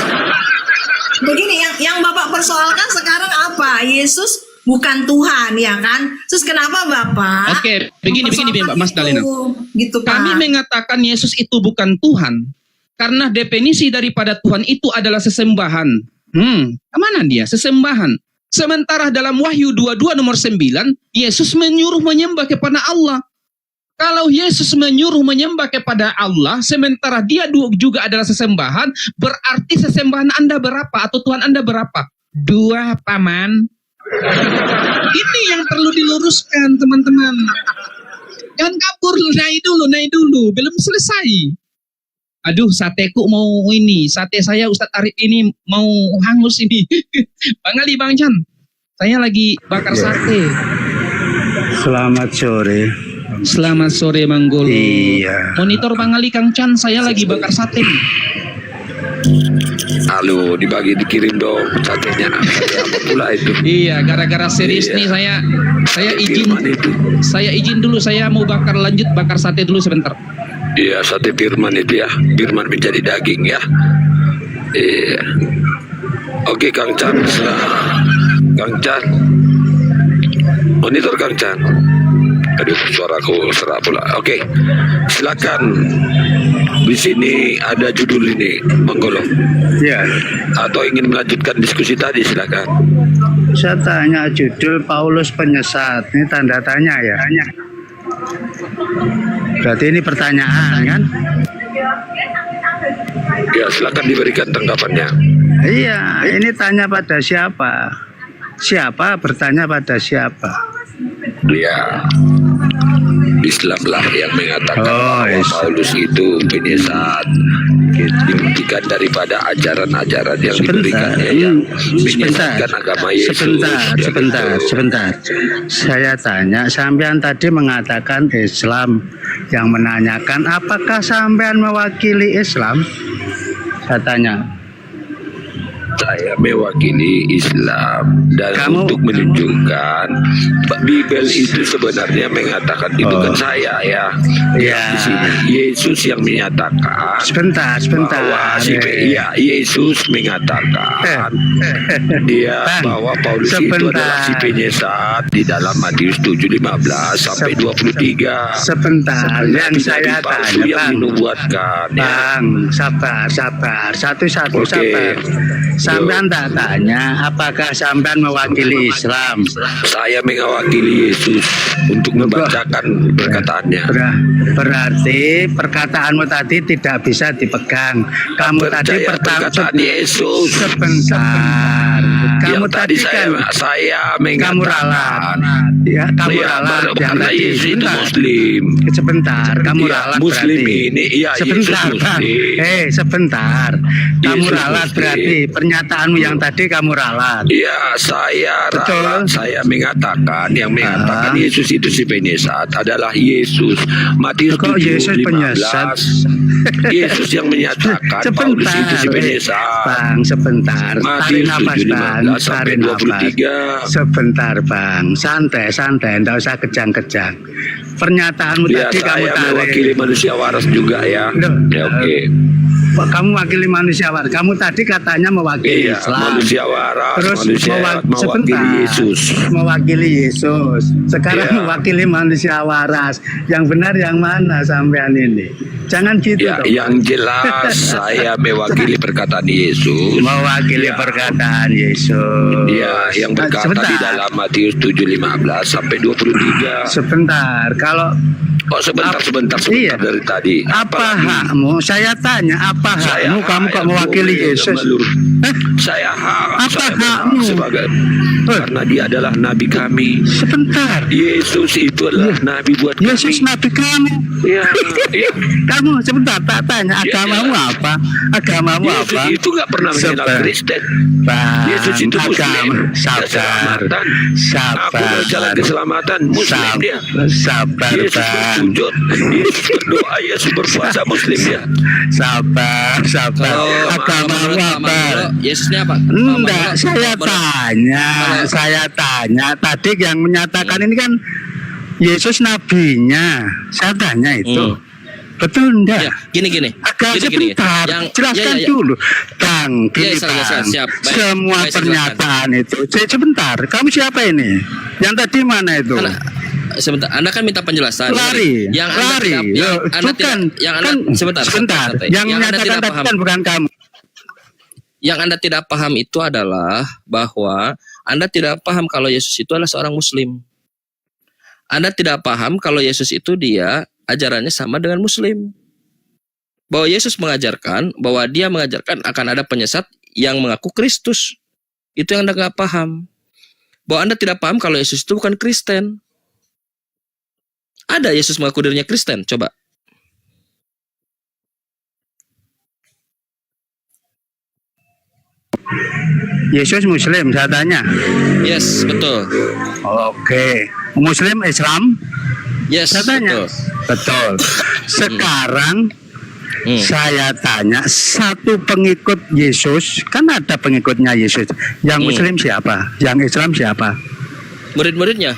begini, yang Bapak persoalkan sekarang apa? Yesus bukan Tuhan, ya kan? Terus kenapa Bapak? Oke, begini mempersoalkan Mas Dalina. itu? Gitu, Pak. Kami mengatakan Yesus itu bukan Tuhan karena definisi daripada Tuhan itu adalah sesembahan. Kemana dia? Sesembahan. Sementara dalam Wahyu 22 nomor 9, Yesus menyuruh menyembah kepada Allah. Kalau Yesus menyuruh menyembah kepada Allah, sementara dia juga adalah sesembahan, berarti sesembahan Anda berapa? Atau Tuhan Anda berapa? 2, Paman. Ini yang perlu diluruskan, teman-teman. Jangan kabur, naik dulu. Belum selesai. Aduh, sateku mau ini. Sate saya Ustadz Arif ini mau hangus ini. Bang Ali, Bang Chan. Saya lagi bakar sate. Selamat sore. Selamat sore, Manggolo. Iya. Monitor Bang Ali, Kang Chan. Saya lagi bakar sate. Halo, dikirim dong satenya. Sate apa pula itu? Iya, gara-gara series nih saya izin dulu. Saya mau lanjut bakar sate dulu sebentar. Iya, sate Firman itu ya. Firman menjadi daging ya. Iya. Oke, Kang Chan. Kang Chan. Monitor Kang Chan. Aduh, suaraku serak pula. Oke, silakan. Di sini ada judul ini, Manggolo. Ya, Atau ingin melanjutkan diskusi tadi, silakan. saya tanya judul Paulus penyesat. Ini tanda tanya ya. Berarti ini pertanyaan kan? Ya, silakan diberikan tanggapannya. Iya, ini tanya pada siapa? Siapa bertanya pada siapa? Ya, Islamlah yang mengatakan bahwa Islam. Paulus itu penyesat, dibuktikan daripada ajaran-ajaran yang diberikannya yang menyesatkan agama Yesus. Sebentar. Saya tanya, sampean tadi mengatakan Islam, yang menanyakan apakah sampean mewakili Islam? Saya tanya. Saya mewakili Islam dan untuk menunjukkan Bibel itu sebenarnya mengatakan itu kan saya ya. Ya. Di sini Yesus yang menyatakan Sebentar. bahwa Yesus mengatakan dia Bang, bahwa Paulus itu adalah si penyesat di dalam Matius 7:15 sampai 23. Sebentar, yang saya tanya, yang Bang. dinubuatkan ya. Bang, sabar. Satu-satu Oke. sabar. Sampean tak tanya apakah sampean mewakili Islam. Saya mewakili Yesus untuk membacakan perkataannya. Berarti perkataanmu tadi tidak bisa dipegang. Kamu tadi perkataan Yesus. Sebentar. Kamu Yang tadi saya kamu mengatakan ralat. Ya, kamu ralat yang karena tadi. Yesus itu Muslim. Sebentar, kamu Dia ralat Muslim berarti. ini, iya, sebentar, Yesus Bang. Muslim. Sebentar. Kamu Yesus ralat Muslim. berarti pernyataanmu yang tadi kamu ralat. Ya, saya Betul. ralat. Saya mengatakan yang mengatakan Yesus itu si penyesat adalah Yesus. Matius Kok 7, Yesus 15. penyesat? Yesus yang menyatakan Paulus itu si penyesat. Bang, sebentar. Tarik Matius nafas, 7, Bang. 15 sampai Tarik nafas. 23. Sebentar, Bang. Santai, enggak usah kejang-kejang. Pernyataanmu Ya, tadi kamu saya tarik. mewakili manusia waras juga ya. Loh, Ya, oke. Kamu wakili manusia waras. Kamu tadi katanya mewakili Iya, Islam. manusia waras, Terus manusia mewakili sebentar. Yesus. Mewakili Yesus. Sekarang Iya. mewakili manusia waras. Yang benar yang mana sampean ini? Jangan gitu Ya, dong. yang jelas saya mewakili perkataan Yesus. Mewakili Ya. perkataan Yesus. Ya, yang berkata Sebentar. di dalam Matius 7:15 sampai 23. Sebentar. Kalau Oh, sebentar Iya. dari tadi. apa hakmu? Saya tanya, apa Saya hakmu? Kamu kok hak, mewakili boleh, Yesus? Malur. Hah? Saya hak, Apa saya berhak hakmu? sebagai Eh. karena dia adalah nabi kami. Sebentar. Yesus itu adalah nabi buat Yesus kami. nabi kamu. Ya, ya. Kamu sebentar tak tanya Ya, agamamu ya. apa? Agamamu Yesus apa? itu nggak pernah mengenal Sebentar. Kristen. Bang, Yesus itu Muslim. sabar, Keselamatan. Aku sabar, mau jalan keselamatan. Muslim dia. sabar, Yesus bang, bersujud, Yesus berdoa, Yesus berpuasa, Muslim dia. sabar. Agamamu apa? Yesusnya apa? Enggak, saya tanya. Tadi yang menyatakan ini kan Yesus nabinya. Saya tanya itu. Betul enggak? Ya, gini. Agak Gini. sebentar, jelaskan ya. dulu. Bang, gini Ya, Bang. siap. Baik, Semua baik, saya pernyataan itu. Sebentar, kamu siapa ini? Yang tadi mana itu? Sebentar, Anda kan minta penjelasan. Lari. Yang Anda Lari. tidak, yang Loh, Anda bukan. tidak, yang Anda Kan, sebentar. Yang Yang Anda menyatakan tidak tadi paham. kan bukan kamu. Yang Anda tidak paham itu adalah bahwa Anda tidak paham kalau Yesus itu adalah seorang Muslim. Anda tidak paham kalau Yesus itu dia ajarannya sama dengan Muslim. Bahwa Yesus mengajarkan, bahwa dia mengajarkan akan ada penyesat yang mengaku Kristus. Itu yang Anda nggak paham. Bahwa Anda tidak paham kalau Yesus itu bukan Kristen. Ada Yesus mengaku dirinya Kristen, coba. Yesus Muslim, saya tanya. Yes, betul. Oke. Muslim Islam? Yes, Saya tanya. betul. Betul. Sekarang saya tanya, satu pengikut Yesus, kan ada pengikutnya Yesus. Yang Muslim siapa? Yang Islam siapa? Murid-muridnya.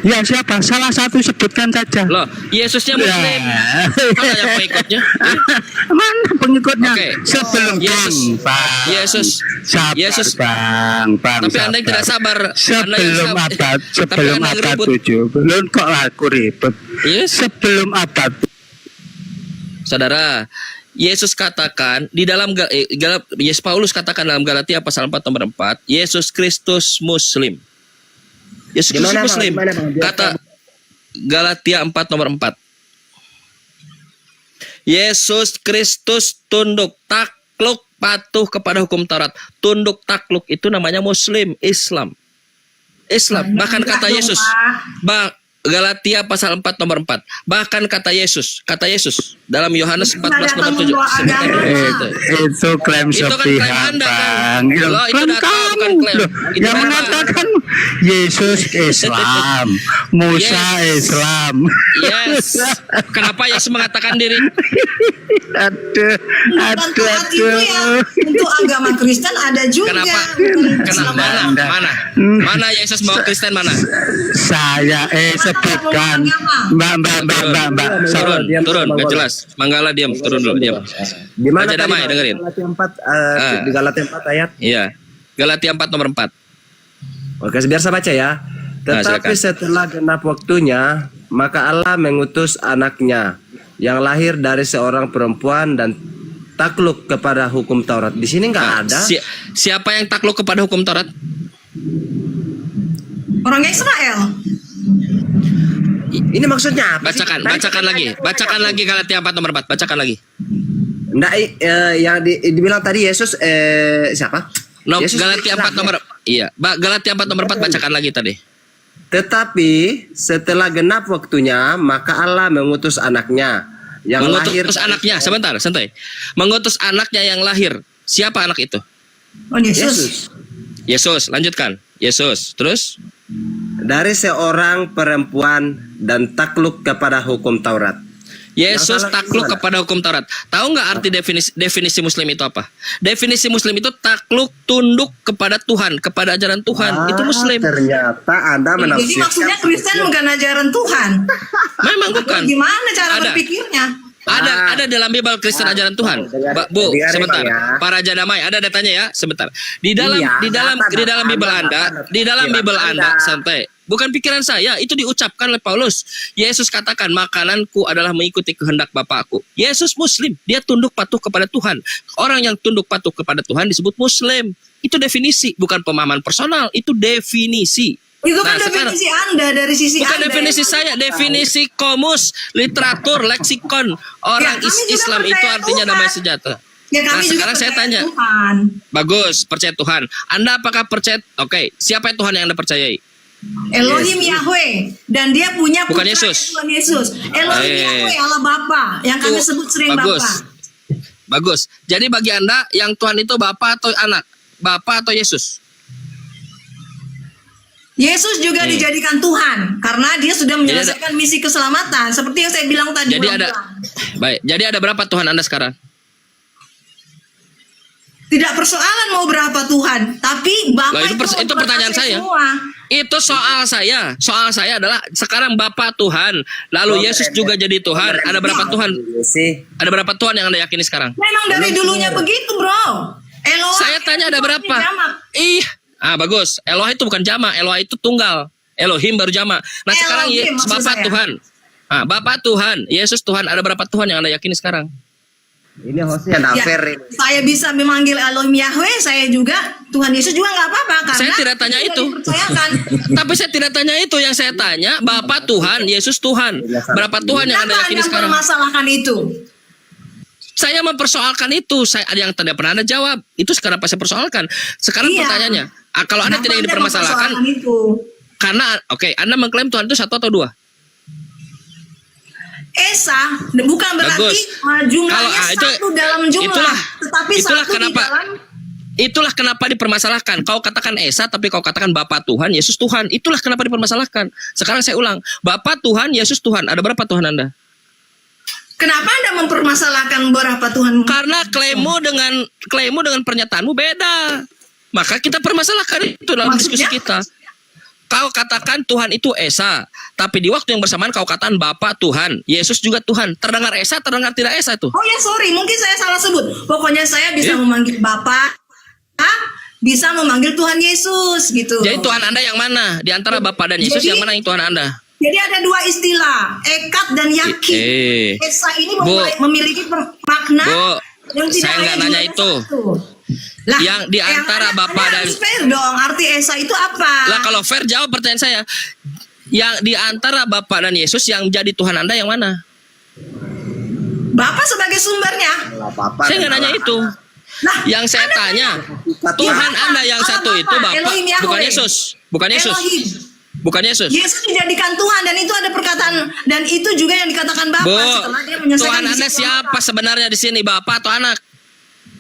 Ya siapa? Salah satu sebutkan saja. Loh, Yesusnya Muslim. Mana yang pengikutnya? Mana pengikutnya? Oke. Sebelum Yesus. Bang. Yesus. Sabar, Yesus. Bang. Tapi Anda yang tidak sabar. Anda Sebelum yang sabar. abad, Tapi sebelum Anda abad ngeribut. 7. Belum kok aku ribet. Yes. Sebelum abad. Saudara, Yesus katakan di dalam Yesus Paulus katakan dalam Galatia pasal 4 nomor 4, Yesus Kristus Muslim. Yesus Kristus Muslim. Kata Galatia 4 nomor 4. Yesus Kristus tunduk, takluk, patuh kepada hukum Taurat. Tunduk, takluk itu namanya Muslim, Islam. Bahkan kata Yesus. Galatia pasal 4 nomor 4. Bahkan kata Yesus dalam Yohanes 14 nomor 7. Itu klaim Itu kan sepihak, klaim Anda, kan? Bang. Itu Loh, itu klaim data, bukan kamu. klaim. Loh, Itu yang data. mengatakan Yesus Islam, Musa Yes. Islam. Yes. Kenapa Yesus mengatakan diri? Aduh. Taat itu ya untuk agama Kristen ada juga. Kenapa? Mana Yesus mau Kristen mana? Saya sebutkan Mbak. Turun, gak jelas. Manggala diam, turun dulu, diam. Di mana Baca tadi, damai, Bang? dengerin. Galatia 4, di Galatia 4 ayat. Iya. Galatia 4 nomor 4. Oke, biar saya baca ya. Tetapi silakan. setelah genap waktunya, maka Allah mengutus anaknya yang lahir dari seorang perempuan dan takluk kepada hukum Taurat. Di sini nggak ada. Siapa yang takluk kepada hukum Taurat? Orang Israel. Ini maksudnya apa sih? Bacakan lagi Galatia 4 nomor 4. Bacakan lagi. Nggak, yang dibilang tadi Yesus siapa? Yesus Galatia 4 nomor Galatia 4 nomor 4 bacakan lagi tadi. Tetapi setelah genap waktunya, maka Allah mengutus anaknya yang lahir. Mengutus anaknya, sebentar, santai. Mengutus anaknya yang lahir. Siapa anak itu? Oh, Yesus. Yesus, lanjutkan. Yesus, terus? Dari seorang perempuan dan takluk kepada hukum Taurat. Yesus Yang salah takluk gimana? kepada hukum Taurat. Tahu nggak arti definisi Muslim itu apa? Definisi Muslim itu takluk, tunduk kepada Tuhan, kepada ajaran Tuhan. Itu Muslim. Ternyata Anda Jadi menafsirkan. maksudnya Kristen bukan ajaran Tuhan. Memang bukan. Gimana cara Ada. berpikirnya? Ada dalam Bible Kristen ajaran Tuhan. Bu, dengar, sebentar. Bang, ya. Para jadamai, ada datanya ya, sebentar. Di dalam Iya, di dalam data, di dalam data, Bible data, Anda, data, di dalam data, Bible data. Anda santai. Bukan pikiran saya, itu diucapkan oleh Paulus. Yesus katakan, makananku adalah mengikuti kehendak Bapakku. Yesus Muslim, dia tunduk patuh kepada Tuhan. Orang yang tunduk patuh kepada Tuhan disebut Muslim. Itu definisi, bukan pemahaman personal, itu definisi. Itu kan sekarang- definisi Anda dari sisi Bukan Anda. definisi saya, definisi komus, literatur, leksikon. Orang Ya, kami juga Islam itu percaya artinya Tuhan. damai sejahtera. Ya, kami Nah, juga sekarang saya percaya tanya. Tuhan. Bagus, percaya Tuhan. Anda apakah percaya? Oke, siapa Tuhan yang Anda percayai? Elohim Yahweh, dan dia punya Bukan putra Yesus. Tuhan Yesus. Elohim Yahweh Allah Bapa yang kami Tuh, sebut sering bagus. Bapa. Bagus. Jadi bagi Anda yang Tuhan itu Bapa atau anak? Bapa atau Yesus? Yesus juga dijadikan Tuhan karena dia sudah menyelesaikan misi keselamatan seperti yang saya bilang tadi. Jadi ada ulang-ulang. baik. Jadi ada berapa Tuhan Anda sekarang? Tidak persoalan mau berapa Tuhan, tapi Bapa Loh, itu pertanyaan saya. Semua. Itu soal saya. Soal saya adalah sekarang Bapa Tuhan, lalu Yesus juga jadi Tuhan. Ada berapa Tuhan? Ada berapa Tuhan yang Anda yakini sekarang? Memang dari dulunya begitu, Bro. Eloah Saya tanya ada berapa? jamak. Bagus. Eloah itu bukan jama, Eloah itu tunggal. Elohim baru jama. Nah sekarang Elohim maksud Bapak saya. Tuhan. Bapak Tuhan, Yesus Tuhan. Ada berapa Tuhan yang Anda yakini sekarang? Ini hostnya Ya, Dafer ini. saya bisa memanggil Elohim Yahweh, saya juga Tuhan Yesus juga nggak apa-apa karena Saya tidak tanya sudah itu. dipercayakan. Tapi saya tidak tanya itu. Yang saya tanya, Bapak Tuhan, Yesus Tuhan. Berapa Tuhan yang Anda Kenapa yakini Anda sekarang? mempermasalahkan itu? Saya mempersoalkan itu. Saya ada yang tidak pernah Anda jawab. Itu sekarang apa saya persoalkan? Sekarang Iya. pertanyaannya, kalau Anda Kenapa tidak ingin Anda dipermasalahkan, mempersoalkan itu? karena Anda mengklaim Tuhan itu satu atau dua? Esa bukan berarti Bagus. Jumlahnya Kalau, itu- satu dalam jumlah, tetapi itulah satu kenapa, di dalam. Itulah kenapa dipermasalahkan. Kau katakan Esa, tapi kau katakan Bapa Tuhan, Yesus Tuhan. Itulah kenapa dipermasalahkan. Sekarang saya ulang, Bapa Tuhan, Yesus Tuhan. Ada berapa Tuhan Anda? Kenapa Anda mempermasalahkan berapa Tuhan? Karena klaimmu dengan pernyataanmu beda. Maka kita permasalahkan itu dalam diskusi Maksudnya? kita. Kau katakan Tuhan itu Esa, tapi di waktu yang bersamaan kau katakan Bapa Tuhan, Yesus juga Tuhan. Terdengar Esa, terdengar tidak Esa tuh. Oh ya sorry, mungkin saya salah sebut. Pokoknya saya bisa Iya. memanggil Bapak, bisa memanggil Tuhan Yesus gitu. Jadi Tuhan Anda yang mana? Di antara Bapa dan Yesus Jadi- yang mana yang Tuhan Anda? Jadi ada dua istilah, ekat dan yakin. Esa ini Bu. memiliki makna Bu, yang tidak saya nggak hanya nanya jumlahnya itu. satu. Lah, Yang di antara Anda Bapa dan- harus fair dong. Arti Esa itu apa? Lah kalau fair jawab pertanyaan saya. Yang di antara Bapa dan Yesus yang jadi Tuhan Anda yang mana? Bapak sebagai sumbernya. Saya nggak nanya itu. Nah, Yang saya Anda tanya, tanya. Tuhan Ya, Anda yang Allah satu Bapa, itu Bapa, Elohim Yahweh. bukan Yesus. Bukan Yesus. Elohim. Bukan Yesus. Yesus dijadikan Tuhan dan itu ada perkataan dan itu juga yang dikatakan Bapa Bu, setelah dia menyelesaikan Tuhan Anda misi siapa keselamatan. sebenarnya di sini, Bapak atau anak?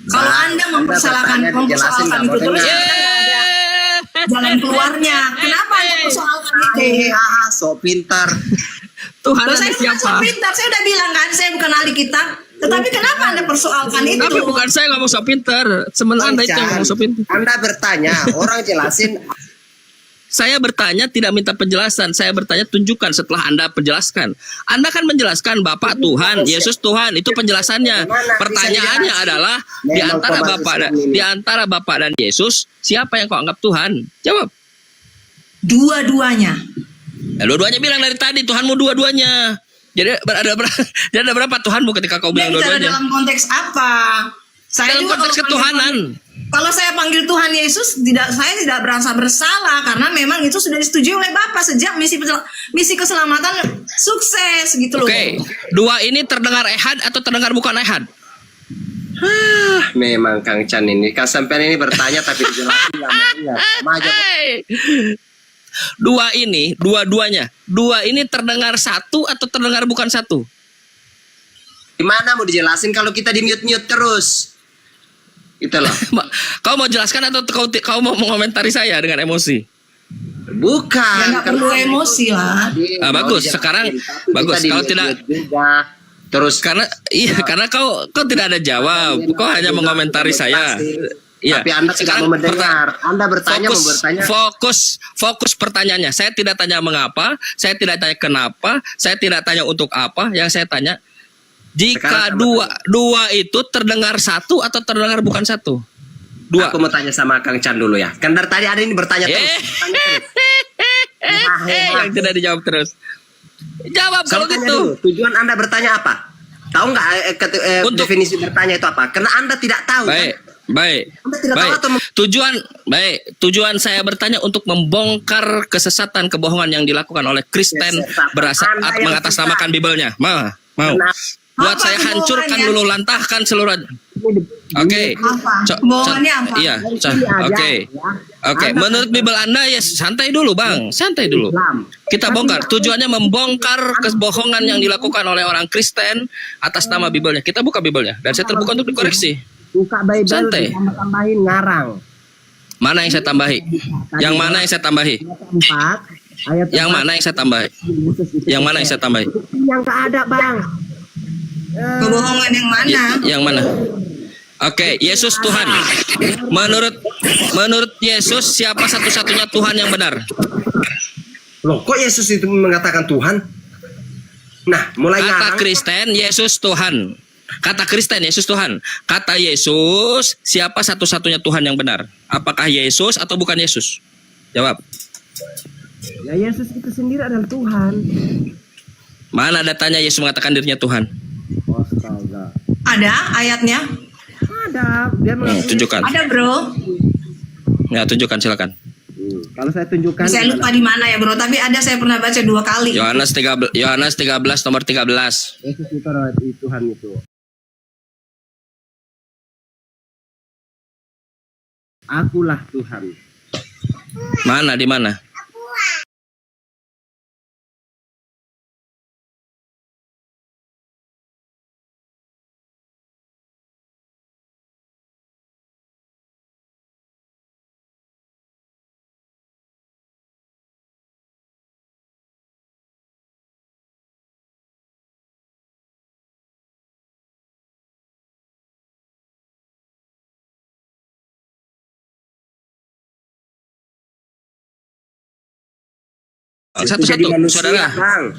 Kalau Anda mempersoalkan bertanya, dijelasin nggak mau itu terus dengar. Anda nggak ada jalan keluarnya. Kenapa Anda mempersoalkan itu? So pintar. Tuhan Loh, Anda saya bukan siapa? sok pintar, saya udah bilang kan, saya bukan ahli kitab. Tetapi kenapa Anda persoalkan itu? Tapi bukan saya ngomong so pinter, teman Anda itu yang ngomong so pinter. Anda bertanya, orang jelasin. Saya bertanya tidak minta penjelasan, saya bertanya tunjukkan setelah Anda penjelaskan. Anda kan menjelaskan Bapak Tuhan, Yesus Tuhan, itu penjelasannya. Pertanyaannya adalah di antara Bapak dan Yesus, siapa yang kau anggap Tuhan? Jawab. Dua-duanya. Nah, dua-duanya bilang dari tadi Tuhanmu dua-duanya. Jadi ada berapa Tuhanmu ketika kau Dia bilang bicara dua-duanya? dalam konteks apa? Saya Dalam juga konteks kalau ketuhanan. Kalau saya panggil Tuhan Yesus, saya tidak merasa bersalah karena memang itu sudah disetujui oleh Bapa sejak misi keselamatan sukses gitu loh. Oke, dua ini terdengar ehad atau terdengar bukan ehad? Memang Kang Chan ini, Kang sampean ini bertanya tapi dijelasin nggak mau dengar. Sama aja. Dua ini, dua ini terdengar satu atau terdengar bukan satu? Gimana mau dijelasin kalau kita di mute terus? Itulah. Kau mau jelaskan atau kau mau mengomentari saya dengan emosi? Bukan. Ya nggak perlu emosi lah. Bagus. Sekarang bagus. Kalau tidak terus karena kau tidak ada jawab. Kau hanya mengomentari saya. Iya. Tapi Anda tidak mau mendengar. Anda bertanya fokus pertanyaannya. Saya tidak tanya mengapa, saya tidak tanya kenapa, saya tidak tanya untuk apa. Yang saya tanya, jika dua itu terdengar satu atau terdengar bukan satu? Dua. Aku mau tanya sama Kang Chan dulu ya. Kan dari tadi ada ini bertanya terus. Yang tidak dijawab terus. Jawab kalau Saya tanya gitu. dulu, tujuan Anda bertanya apa? Tahu nggak definisi bertanya itu apa? Karena Anda tidak tahu. Baik. Anda tidak tahu atau Tujuan saya bertanya untuk membongkar kesesatan kebohongan yang dilakukan oleh Kristen saat mengatasnamakan Bibelnya. Mau. Buat Apa saya hancurkan kebohongannya? luluh lantahkan seluruh. Oke. Apa? Kebohongannya apa? Iya. Oke. Menurut Bibel Anda ya santai dulu, Bang. Santai dulu. Kita bongkar. Tujuannya membongkar kebohongan yang dilakukan oleh orang Kristen atas nama Bibelnya. Kita buka Bibelnya dan saya terbuka untuk dikoreksi. Buka Bible, Santai. tambahin ngarang. Mana yang saya tambahi? Yang mana yang saya tambahi? 4 ayat Yang mana yang saya tambahi? Yang mana yang saya tambahi? yang nggak ada, Bang. Kebohongan yang mana? Yang mana? Oke, Yesus Tuhan. Menurut Yesus siapa satu-satunya Tuhan yang benar? Loh, kok Yesus itu mengatakan Tuhan? Nah, mulai Kata ngarang. Kristen Yesus Tuhan. Kata Kristen Yesus Tuhan. Kata Yesus siapa satu-satunya Tuhan yang benar? Apakah Yesus atau bukan Yesus? Jawab. Ya, Yesus itu sendiri adalah Tuhan. Mana datanya Yesus mengatakan dirinya Tuhan? Astaga. Ada ayatnya? Ada. Dia Tunjukkan. Ada, bro. Ya, tunjukkan silakan. Kalau saya tunjukkan. Saya lupa di mana ya, bro. Tapi ada, saya pernah baca 2 kali. Yohanes 13 nomor 13. Yesus itu adalah Tuhan itu. Akulah Tuhan. Mana di mana? Satu-satu, saudara. Bang.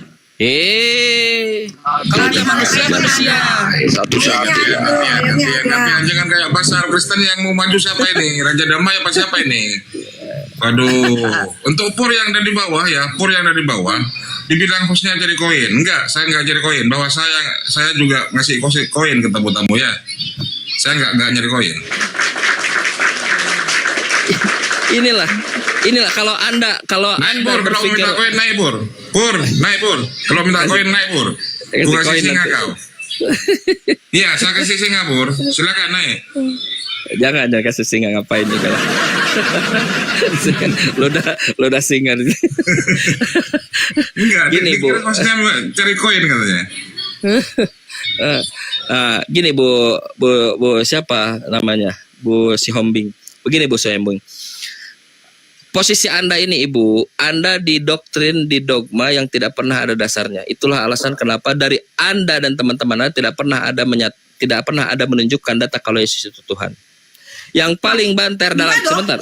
Kalau dia manusia. Satu-satu ya. Jangan kayak pasar Kristen yang mau maju siapa ini? Raja Damai apa siapa ini? Waduh, untuk pur yang dari bawah ya, pur yang dari bawah dibilang hostnya jadi koin. Enggak, saya enggak jadi koin. Bahwa saya juga ngasih koin ke tamu-tamu ya. Saya enggak nyari koin. Inilah kalau anda Naik pur, kalau berpikir minta koin naik pur. Pur, naik pur. Kalau minta koin naik pur. Kasih Gua kasih koin singa nanti. kau. Iya, saya kasih singa pur. Silakan naik. jangan kasih singa ngapain juga lah. lo udah singa. Enggak, Gini, Bu. kira maksudnya cari koin katanya. Gini Bu siapa namanya? Bu Sihombing. Begini Bu Sihombing. Posisi Anda ini Ibu, Anda didoktrin, didogma yang tidak pernah ada dasarnya. Itulah alasan kenapa dari Anda dan teman-teman Anda tidak pernah ada menunjukkan data kalau Yesus itu Tuhan. Yang paling banter dalam sebentar.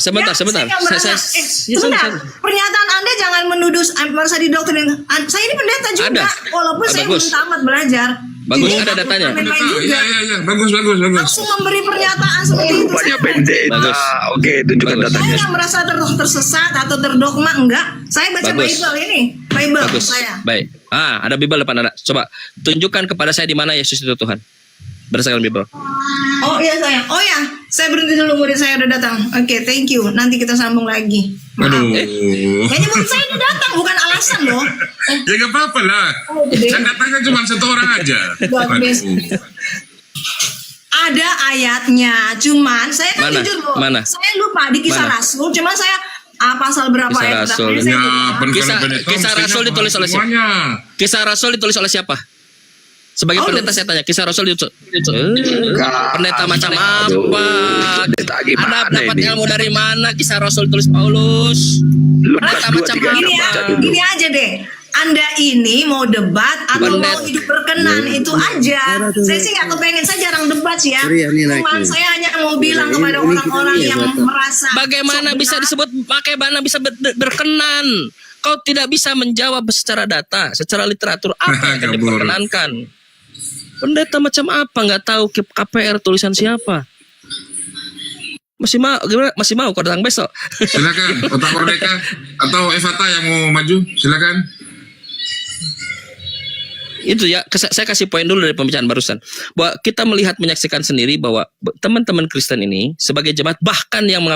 Pernyataan Anda jangan menuduh merasa didoktrin. Saya ini pendeta juga, walaupun saya belum tamat belajar. Bagus, ada datanya. Iya, bagus. Langsung memberi pernyataan seperti itu. Rupanya pendeta. Bagus. Oke, tunjukkan Bagus. datanya. Saya nggak merasa tersesat atau terdogma, enggak. Saya baca Bagus. Bible ini, Bible Bagus. saya. Baik. Ada Bible depan Anda. Coba tunjukkan kepada saya di mana Yesus itu Tuhan. Berdasarkan Bible. Oh iya saya. Oh ya, saya berhenti dulu, murid saya udah datang. Oke, thank you. Nanti kita sambung lagi. Aduh. Kayaknya murid saya udah datang, bukan alasan loh. Ya gak apa-apa lah. Saya datangnya cuma satu orang aja. Bagus. Ada ayatnya, cuman saya kan Mana? jujur loh. Mana? Saya lupa di Kisah Mana? Rasul, cuman saya pasal berapa Kisah ayat Rasul. berapa, saya Ya, lupa. kalau Kisah pendeta Rasul mestinya ditulis oleh siapa? semuanya. Kisah Rasul ditulis oleh siapa? Sebagai Paulus. pendeta saya tanya, kisah Rasul itu pendeta macam apa? Pendeta Anda gimana dapat ini? ilmu dari mana kisah Rasul tulis Paulus? Pendeta macam Gini ya, apa? gini aja deh. Anda ini mau debat atau mau hidup berkenan itu aja. Saya sih nggak kepengen, saya jarang debat sih ya. Cuman saya hanya mau bilang kepada orang-orang yang merasa Bagaimana sok bisa benar. disebut bagaimana bisa berkenan? Kau tidak bisa menjawab secara data, secara literatur apa yang Kabur. diperkenankan. Pendeta macam apa? Nggak tahu KPR tulisan siapa? Masih mau gimana? Masih mau kau datang besok? Silakan, Otak Merdeka atau Evata yang mau maju, silakan. Itu ya, saya kasih poin dulu dari pembicaraan barusan, bahwa kita melihat menyaksikan sendiri bahwa teman-teman Kristen ini sebagai jemaat bahkan yang mengaku